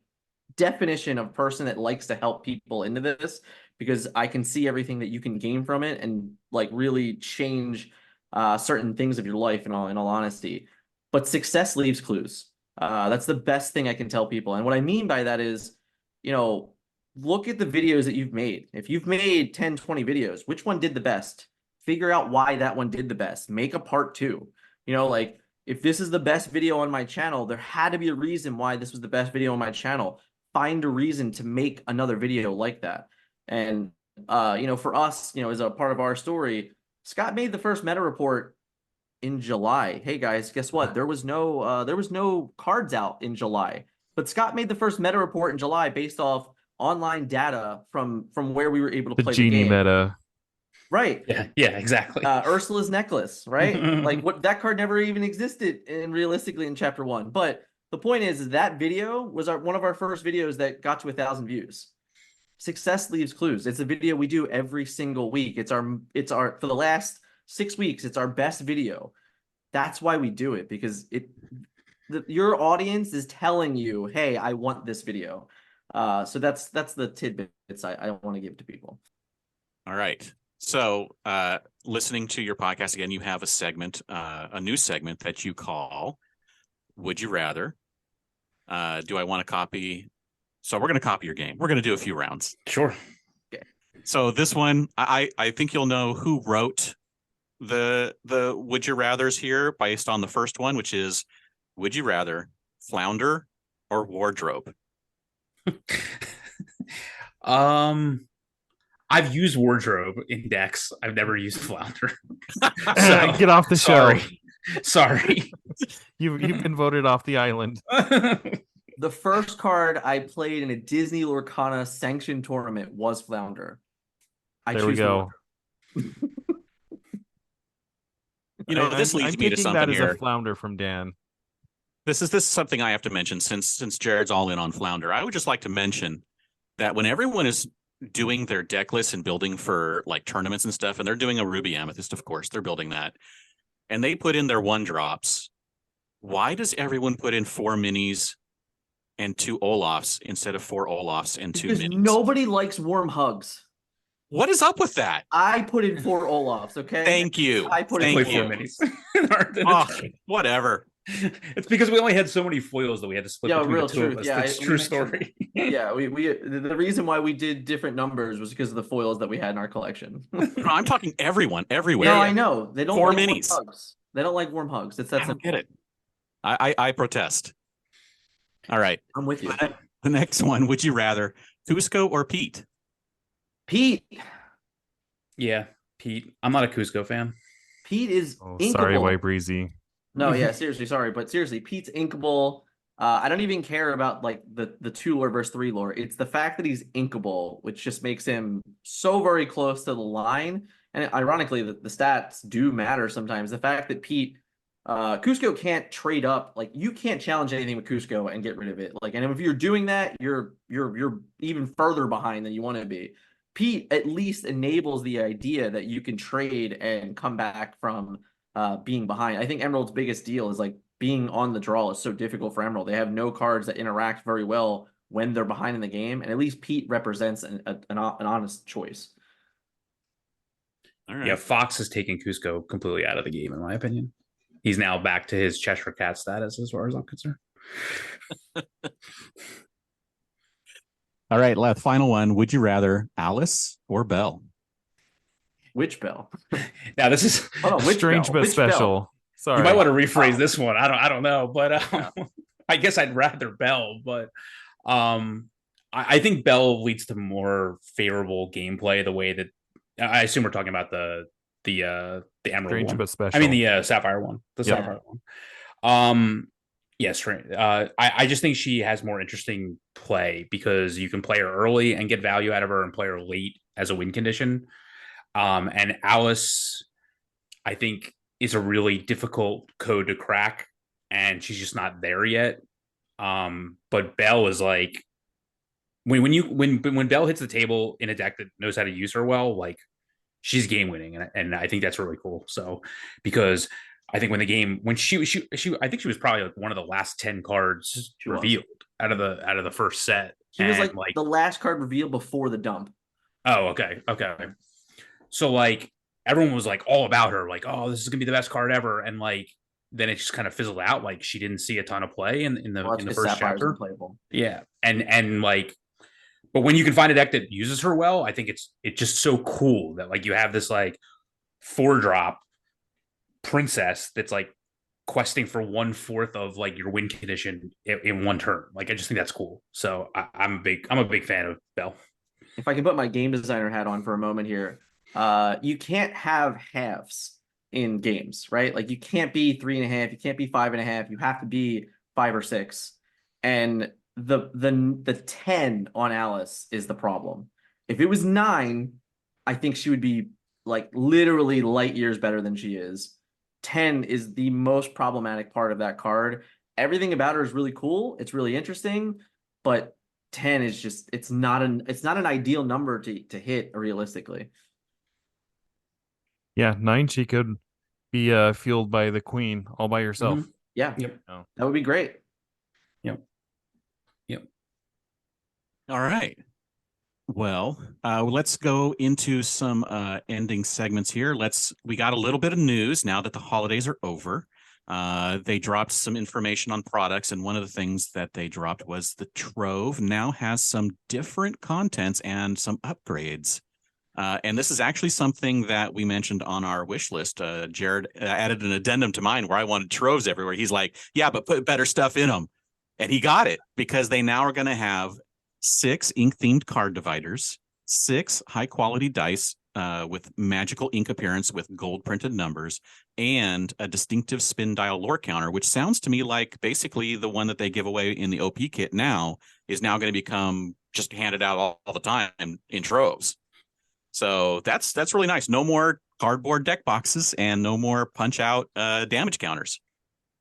definition of person that likes to help people into this because I can see everything that you can gain from it and like really change certain things of your life in all honesty. But success leaves clues. That's the best thing I can tell people. And what I mean by that is, look at the videos that you've made. If you've made 10, 20 videos, which one did the best? Figure out why that one did the best. Make a part 2. Like if this is the best video on my channel, there had to be a reason why this was the best video on my channel. Find a reason to make another video like that. And, for us, as a part of our story, Scott made the first meta report in July. Hey guys, guess what? There was no cards out in July, but Scott made the first meta report in July based off online data from where we were able to play the
genie
game.
meta.
Right.
Yeah, exactly.
Ursula's necklace, right? Like what that card never even existed realistically in chapter 1. But the point is that video was one of our first videos that got to 1,000 views. Success leaves clues. It's a video we do every single week. It's our for the last 6 weeks, it's our best video. That's why we do it, because your audience is telling you, hey, I want this video. So that's the tidbits I want to give to people.
All right. So listening to your podcast again, you have a segment, a new segment that you call Would You Rather? Do I want to copy? So we're going to copy your game. We're going to do a few rounds.
Sure.
Okay.
So this one, I think you'll know who wrote the Would You Rathers here based on the first one, which is, would you rather flounder or wardrobe?
I've used wardrobe in decks. I've never used flounder.
So, get off the show.
Sorry.
You've been voted off the island.
The first card I played in a Disney Lorcana sanctioned tournament was Flounder.
There we go.
This leads me to something
that
here.
That is a Flounder from Dan.
This is something I have to mention since Jared's all in on Flounder. I would just like to mention that when everyone is doing their deck lists and building for like tournaments and stuff, and they're doing a Ruby Amethyst, of course, they're building that, and they put in their 1-drops. Why does everyone put in 4 minis and 2 Olafs instead of 4 Olafs and 2
because
minis?
Nobody likes warm hugs.
What is up with that?
I put in 4 Olafs, okay?
Thank you.
I put in
4 minis.
Whatever.
It's because we only had so many foils that we had to split between the two of us.
Yeah,
That's true story.
Yeah, the reason why we did different numbers was because of the foils that we had in our collection.
No, I'm talking everyone, everywhere.
No, I know. They don't
4
like
minis.
warm hugs. They don't like warm hugs.
I don't get it. I protest. All right.
I'm with you.
The next one, would you rather Cusco or Pete?
Pete.
Yeah, Pete. I'm not a Cusco fan.
Pete is
Oh,
inkable.
sorry, White Breezy.
No, yeah, seriously, sorry. But seriously, Pete's inkable. I don't even care about like the 2 lore versus 3 lore. It's the fact that he's inkable, which just makes him so very close to the line. And ironically, the stats do matter sometimes. The fact that Cusco can't trade up, like you can't challenge anything with Cusco and get rid of it. Like, and if you're doing that, you're even further behind than you want to be. Pete at least enables the idea that you can trade and come back from being behind. I think Emerald's biggest deal is like being on the draw is so difficult for Emerald. They have no cards that interact very well when they're behind in the game, and at least Pete represents an honest choice.
All right.
Yeah, Fox has taken Cusco completely out of the game, in my opinion. He's now back to his Cheshire Cat status, as far as I'm concerned.
All right, last final one. Would you rather Alice or Belle?
Which Belle?
Now this is
strange
Belle?
but
Which
special.
Belle?
Sorry,
you might want to rephrase this one. I don't know, but I guess I'd rather Belle. But I think Belle leads to more favorable gameplay. The way that I assume we're talking about the Emerald
strange
one.
but special.
I mean the Sapphire one. The
Yep.
Sapphire one. Yes, I just think she has more interesting play because you can play her early and get value out of her and play her late as a win condition. And Alice, I think, is a really difficult code to crack, and she's just not there yet. But Belle is like when Belle hits the table in a deck that knows how to use her well, like she's game winning, and I think that's really cool. So because I think when she I think she was probably like one of the last 10 cards revealed out of the first set.
She was like the last card revealed before the dump.
Oh, okay. So like everyone was like all about her, like, oh, this is gonna be the best card ever, and like then it just kind of fizzled out. Like she didn't see a ton of play in the first chapter.
Unplayable.
Yeah, and like, but when you can find a deck that uses her well, I think it's just so cool that like you have this like 4-drop princess that's like questing for 1/4 of like your win condition in one turn. Like I just think that's cool. So I'm a big fan of Belle.
If I can put my game designer hat on for a moment here, you can't have halves in games, right? Like you can't be 3.5, you can't be 5.5, you have to be 5 or 6. And the 10 on Alice is the problem. If it was 9, I think she would be like literally light years better than she is. 10 is the most problematic part of that card. Everything about her is really cool. It's really interesting, but 10 is just it's not an ideal number to hit realistically.
Yeah, 9 she could be fueled by the queen all by herself.
Mm-hmm. Yeah.
Yep.
That would be great.
Yep.
All right. Well, let's go into some ending segments here. We got a little bit of news now that the holidays are over. They dropped some information on products, and one of the things that they dropped was the Trove now has some different contents and some upgrades. And this is actually something that we mentioned on our wish list. Jared added an addendum to mine where I wanted Troves everywhere. He's like, yeah, but put better stuff in them. And he got it because they now are going to have 6 ink-themed card dividers, 6 high-quality dice with magical ink appearance with gold-printed numbers, and a distinctive spin dial lore counter, which sounds to me like basically the one that they give away in the OP kit now is now going to become just handed out all the time in troves. So that's really nice. No more cardboard deck boxes and no more punch-out damage counters.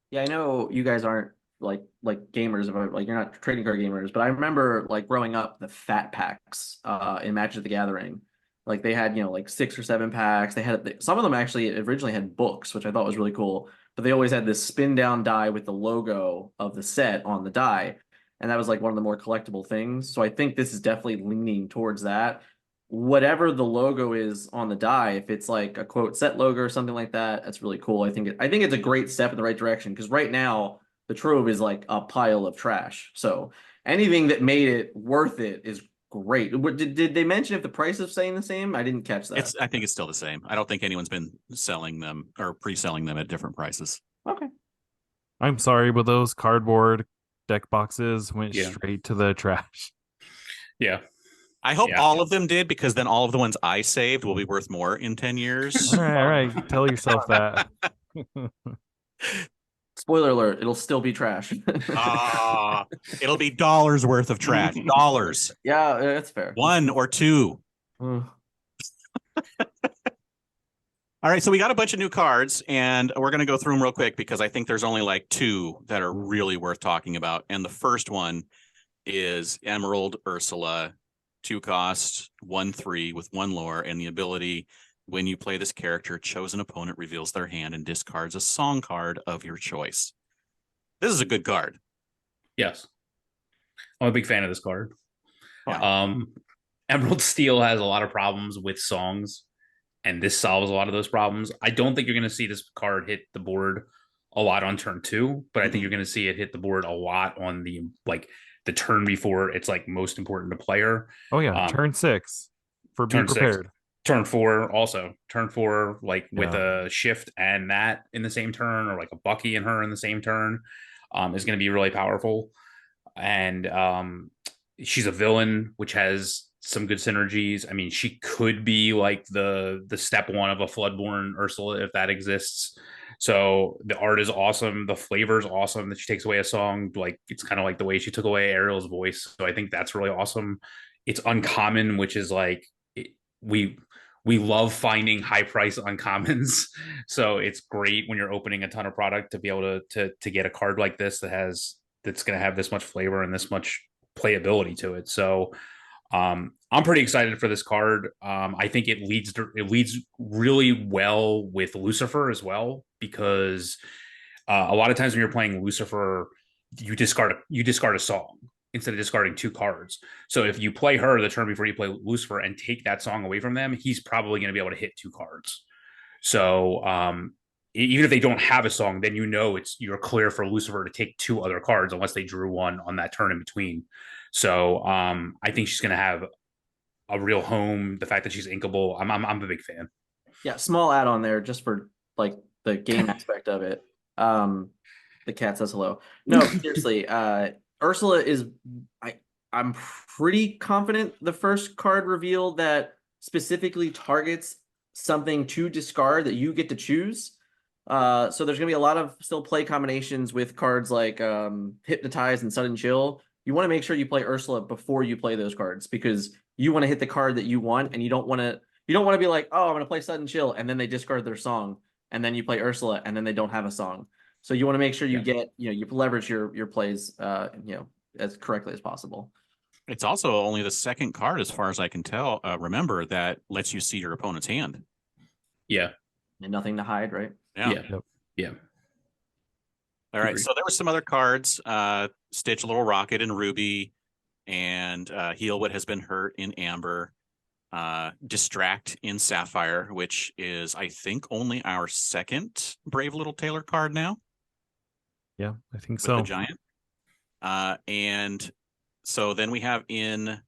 Yeah, I know you guys aren't like gamers, like you're not trading card gamers, but I remember like growing up the fat packs in Magic the Gathering. Like they had, like 6 or 7 packs. They had some of them actually originally had books, which I thought was really cool. But they always had this spin down die with the logo of the set on the die, and that was like one of the more collectible things. So I think this is definitely leaning towards that. Whatever the logo is on the die, if it's like a quote set logo or something like that, that's really cool. I think it's a great step in the right direction because right now the Trove is like a pile of trash. So anything that made it worth it is great. Did they mention if the price is staying the same? I didn't catch that.
I think it's still the same. I don't think anyone's been selling them or pre-selling them at different prices.
Okay.
I'm sorry, but those cardboard deck boxes went straight to the trash.
Yeah.
I hope all of them did, because then all of the ones I saved will be worth more in 10 years.
All right. Tell yourself that.
Spoiler alert, it'll still be trash.
It'll be dollars worth of trash. Dollars.
Yeah, that's fair.
1 or 2. All right, so we got a bunch of new cards, and we're going to go through them real quick because I think there's only like 2 that are really worth talking about. And the first one is Emerald Ursula, 2 cost, 1/3 with 1 lore, and the ability when you play this character, chosen opponent reveals their hand and discards a song card of your choice. This is a good card.
Yes, I'm a big fan of this card.
Yeah.
Emerald Steel has a lot of problems with songs, and this solves a lot of those problems. I don't think you're going to see this card hit the board a lot on turn 2, but I think you're going to see it hit the board a lot on the turn before it's like most important to player.
Oh yeah, turn 6 for be prepared.
6. Turn 4 also. Turn 4 with a shift and that in the same turn, or like a Bucky and her in the same turn, is going to be really powerful. And she's a villain, which has some good synergies. I mean, she could be like the step 1 of a Floodborn Ursula if that exists. So the art is awesome. The flavor is awesome that she takes away a song. Like, it's kind of like the way she took away Ariel's voice. So I think that's really awesome. It's uncommon, which is like, we love finding high price uncommons. So it's great when you're opening a ton of product to be able to get a card like this that's going to have this much flavor and this much playability to it. So I'm pretty excited for this card. I think it leads really well with Lucifer as well, because a lot of times when you're playing Lucifer, you discard a song instead of discarding 2 cards. So if you play her the turn before you play Lucifer and take that song away from them, he's probably going to be able to hit 2 cards. So even if they don't have a song, then you're clear for Lucifer to take 2 other cards unless they drew one on that turn in between. So I think she's going to have a real home. The fact that she's inkable, I'm a big fan.
Yeah, small add-on there just for like the game aspect of it. The cat says hello. No, seriously, Ursula is I'm pretty confident the first card reveal that specifically targets something to discard that you get to choose. So there's gonna be a lot of still play combinations with cards like Hypnotize and Sudden Chill. You want to make sure you play Ursula before you play those cards, because you want to hit the card that you want, and you don't want to be like, oh, I'm gonna play Sudden Chill, and then they discard their song, and then you play Ursula, and then they don't have a song. So you want to make sure you get, you leverage your plays, as correctly as possible.
It's also only the second card, as far as I can tell. Remember, that lets you see your opponent's hand.
Yeah.
And nothing to hide, right?
Yeah.
Yep. Yeah.
All right. So there were some other cards: Stitch, Little Rocket in Ruby, and Heal What Has Been Hurt in Amber. Distract in Sapphire, which is, I think, only our second Brave Little Tailor card now.
Yeah, I think
with
so.
The giant. And so then we have in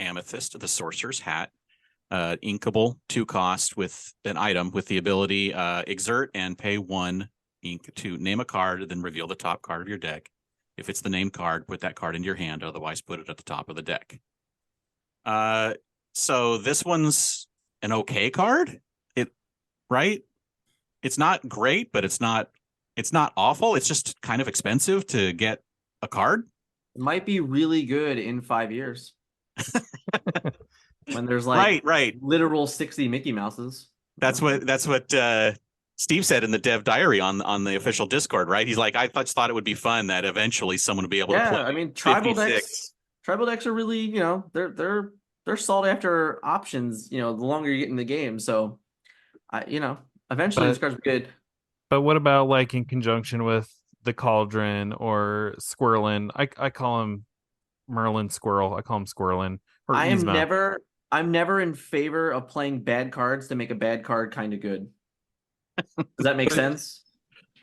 Amethyst, the Sorcerer's Hat, inkable 2 cost with an item with the ability exert and pay 1 ink to name a card, then reveal the top card of your deck. If it's the named card, put that card into your hand, otherwise put it at the top of the deck. So this one's an okay card. Right? It's not great, but it's not awful. It's just kind of expensive to get a card.
It might be really good in 5 years. When there's like literal 60 Mickey Mouses.
That's what Steve said in the dev diary on the official Discord, right? He's like, I thought it would be fun that eventually someone would be able to play.
I mean, tribal decks are really, they're sought after options, the longer you get in the game. So eventually these cards are good.
But what about like in conjunction with the Cauldron or Squirrelin? I call him Merlin Squirrel. I call him Squirrelin.
I'm never in favor of playing bad cards to make a bad card kind of good. Does that make sense?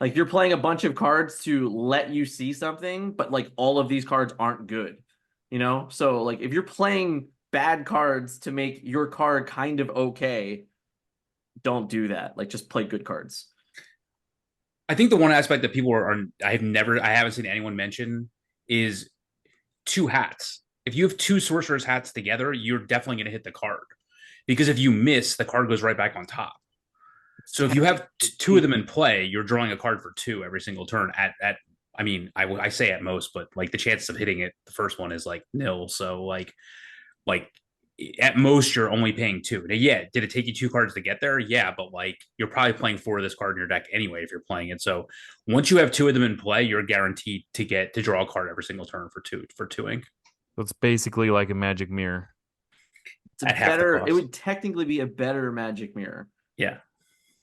Like, you're playing a bunch of cards to let you see something, but like all of these cards aren't good. So like if you're playing bad cards to make your card kind of okay, don't do that. Like, just play good cards.
I think the one aspect that people I haven't seen anyone mention is 2 hats. If you have 2 Sorcerer's Hats together, you're definitely going to hit the card, because if you miss, the card goes right back on top. So if you have two of them in play, you're drawing a card for 2 every single turn. I mean, I say at most, but like the chances of hitting it, the first one is like nil. So like at most you're only paying 2. Now, yeah, did it take you 2 cards to get there? Yeah, but like you're probably playing 4 of this card in your deck anyway if you're playing it. So once you have 2 of them in play, you're guaranteed to draw a card every single turn for 2ing.
So it's basically like a magic mirror.
It's a better. It would technically be a better magic mirror.
Yeah,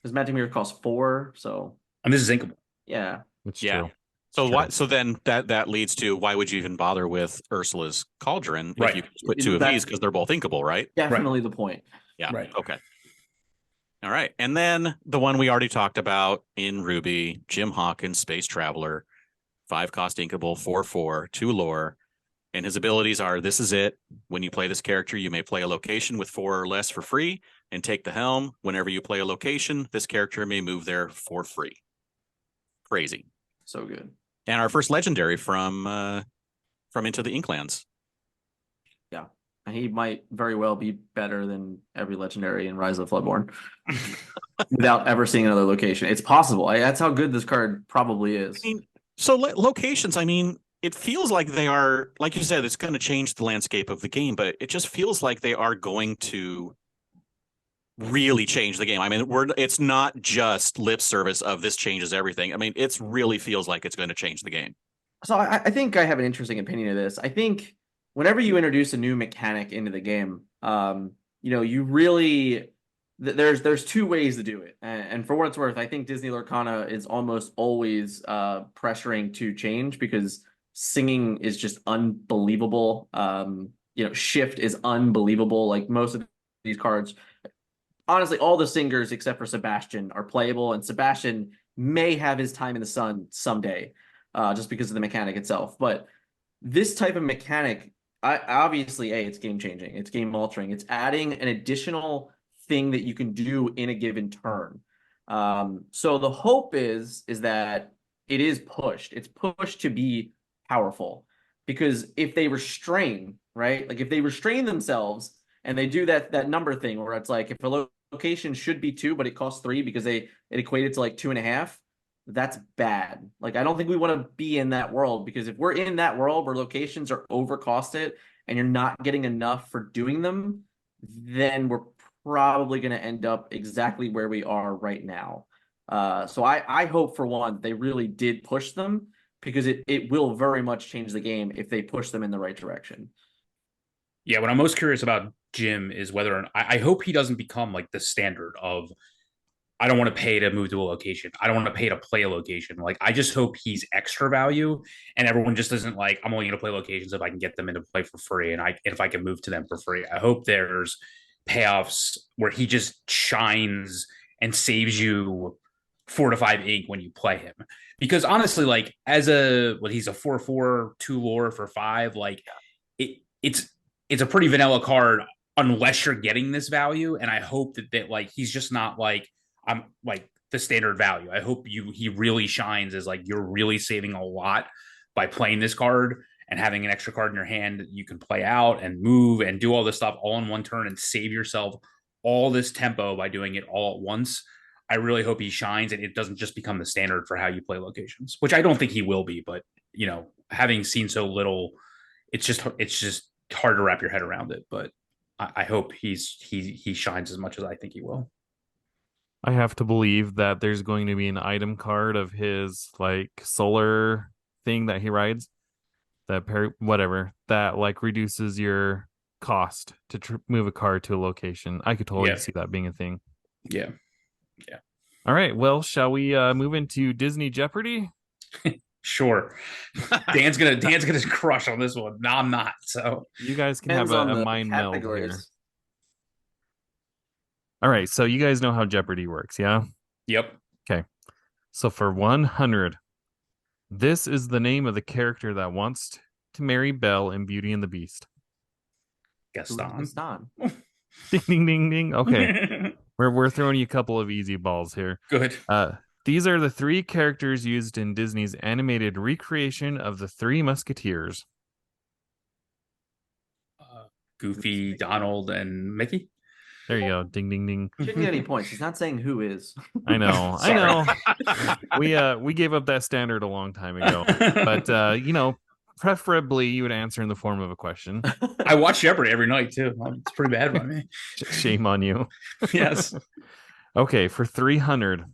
because magic mirror costs 4. So
and this is inkable.
Yeah,
it's true.
So why? So then that leads to why would you even bother with Ursula's Cauldron if you put 2 of these because they're both inkable, right?
Definitely the point.
Yeah.
Right.
Okay. All right. And then the one we already talked about in Ruby, Jim Hawkins, Space Traveler, 5 cost inkable, 4/4, 2 lore. And his abilities are, this is it. When you play this character, you may play a location with 4 or less for free and take the helm. Whenever you play a location, this character may move there for free. Crazy.
So good.
And our first legendary from Into the Inklands.
Yeah. And he might very well be better than every legendary in Rise of the Floodborn without ever seeing another location. It's possible. That's how good this card probably is.
I mean, so locations, I mean, it feels like they are, like you said, it's going to change the landscape of the game, but it just feels like they are going to really change the game. I mean, it's not just lip service of this changes everything. I mean, it really feels like it's going to change the game.
So I think I have an interesting opinion of this. I think whenever you introduce a new mechanic into the game, you really there's 2 ways to do it. And for what it's worth, I think Disney Lorcana is almost always pressuring to change because singing is just unbelievable. Shift is unbelievable. Like most of these cards, honestly, all the singers except for Sebastian are playable, and Sebastian may have his time in the sun someday, just because of the mechanic itself. But this type of mechanic, obviously, it's game changing, it's game altering, it's adding an additional thing that you can do in a given turn. So the hope is that it is pushed. It's pushed to be powerful, because if they restrain, right? Like if they restrain themselves and they do that number thing where it's like if a location should be 2 but it costs 3 because it equated to like 2.5, that's bad. Like I don't think we want to be in that world, because if we're in that world where locations are overcosted and you're not getting enough for doing them, then we're probably going to end up exactly where we are right now. So I hope for one they really did push them, because it will very much change the game if they push them in the right direction.
Yeah, what I'm most curious about Jim is whether or not, I hope he doesn't become like the standard of, I don't want to pay to move to a location, I don't want to pay to play a location. Like I just hope he's extra value, and everyone just isn't like, I'm only going to play locations if I can get them into play for free, and if I can move to them for free. I hope there's payoffs where he just shines and saves you 4 to 5 ink when you play him. Because honestly, like he's a 4/4, 2 lore for 5. Like it's a pretty vanilla card unless you're getting this value. And I hope that like he's just not like, I'm like the standard value. I hope he really shines as like you're really saving a lot by playing this card and having an extra card in your hand that you can play out and move and do all this stuff all in one turn and save yourself all this tempo by doing it all at once. I really hope he shines and it doesn't just become the standard for how you play locations, which I don't think he will be. But having seen so little, it's just hard to wrap your head around it. But I hope he shines as much as I think he will.
I have to believe that there's going to be an item card of his like solar thing that he rides, that that like reduces your cost to move a card to a location. I could totally see that being a thing.
Yeah.
All right. Well, shall we move into Disney Jeopardy?
Sure. Dan's gonna crush on this one. No, I'm not. So
you guys can have a mind meld here. All right. So you guys know how Jeopardy works, yeah?
Yep.
Okay. So for 100, this is the name of the character that wants to marry Belle in Beauty and the Beast.
Gaston.
Ding, ding, ding, ding. Okay. We're throwing you a couple of easy balls here.
Good.
These are the 3 characters used in Disney's animated recreation of the 3 Musketeers.
Goofy, Donald, and Mickey?
There you go. Ding, ding, ding.
Shouldn't get any points. He's not saying who is.
I know. We gave up that standard a long time ago. But preferably you would answer in the form of a question.
I watch Jeopardy every night too. It's pretty bad by me.
Shame on you.
Yes.
Okay, for 300.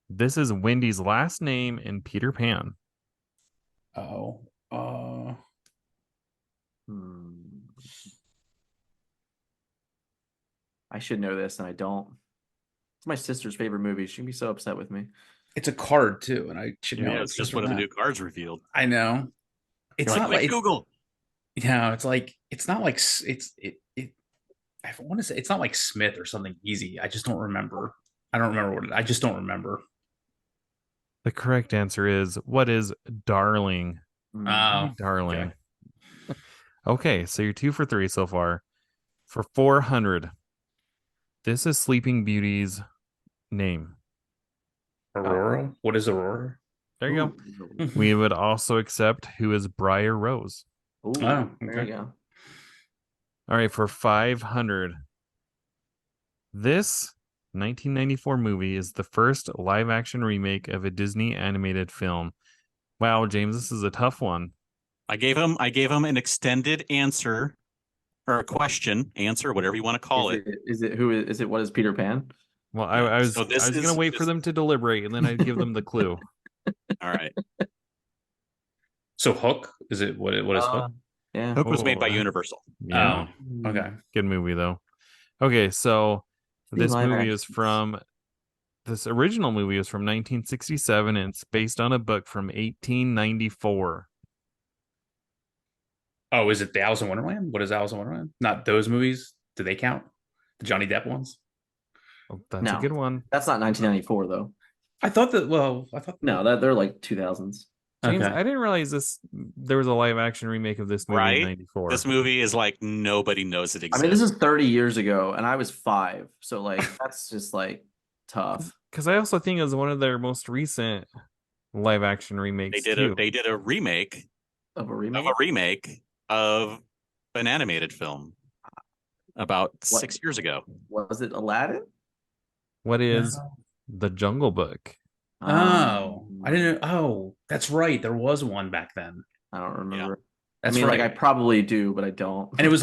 This is Wendy's last name in Peter Pan.
Oh.
I should know this, and I don't. It's my sister's favorite movie. She'd be so upset with me.
It's a card too, and I should know.
Yeah, it's just one of the new cards revealed.
I know. It's not like
Google.
Yeah, it's not like I want to say it's not like Smith or something easy. I just don't remember. I don't remember I just don't remember.
The correct answer is, what is Darling?
Oh,
Darling. Okay, so you're 2 for 3 so far. For 400, this is Sleeping Beauty's name.
Aurora? What is Aurora?
There you go. We would also accept who is Briar Rose.
Ooh,
Oh,
there you go.
All right, for 500, this 1994 movie is the first live-action remake of a Disney animated film. Wow, James, this is a tough one.
I gave him an extended answer or a question answer, whatever you want to call it.
Is it what is Peter Pan?
Well, I was going to wait for them to deliberate, and then I'd give them the clue.
All right.
So Hook? Is it what is Hook?
Yeah.
Hook was made by Universal.
Yeah.
Oh, okay.
Good movie, though. Okay, so this original movie is from 1967, and it's based on a book from 1894.
Oh, is it the Alice in Wonderland? What is Alice in Wonderland? Not those movies. Do they count? The Johnny Depp ones?
Oh, that's a good one.
That's not 1994 though.
I thought that.
No, that they're like 2000s.
James,
Okay.
I didn't realize there was a live action remake of this movie in 94.
This movie is like nobody knows it exists.
I mean, this is 30 years ago, and I was 5, so like that's just like tough.
Because I also think it was one of their most recent live action remakes.
They did a remake
Of a remake?
of a remake of an animated film about 6 years ago.
Was it Aladdin?
What is The Jungle Book?
Oh, I didn't know. Oh, that's right. There was one back then.
I don't remember.
That's
I mean,
right.
like I probably do, but I don't.
And it was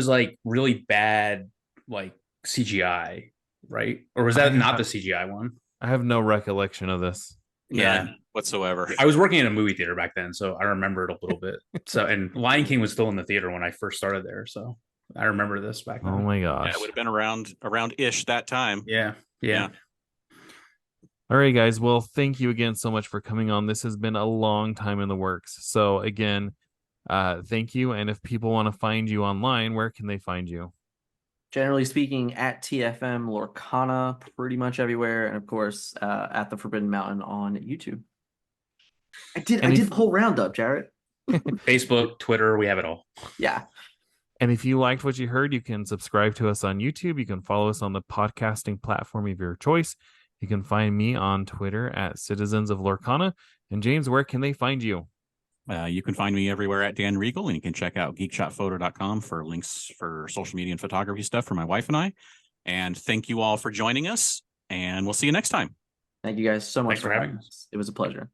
like really bad, like CGI, right? Or was that not the CGI one?
I have no recollection of this.
Yeah.
None whatsoever.
I was working in a movie theater back then, so I remember it a little bit. So, and Lion King was still in the theater when I first started there, so I remember this back then.
Oh my gosh.
Yeah, it would have been around ish that time.
Yeah.
All right, guys. Well, thank you again so much for coming on. This has been a long time in the works. So again, thank you. And if people want to find you online, where can they find you?
Generally speaking, at TFM Lorcana, pretty much everywhere, and of course, at the Forbidden Mountain on YouTube. I did the whole roundup, Jarrett.
Facebook, Twitter, we have it all.
Yeah.
And if you liked what you heard, you can subscribe to us on YouTube. You can follow us on the podcasting platform of your choice. You can find me on Twitter at Citizens of Lorcana. And James, where can they find you?
You can find me everywhere at Dan Regal, and you can check out geekshotphoto.com for links for social media and photography stuff for my wife and I. And thank you all for joining us, and we'll see you next time.
Thank you guys so much
Thanks for having us.
It was a pleasure.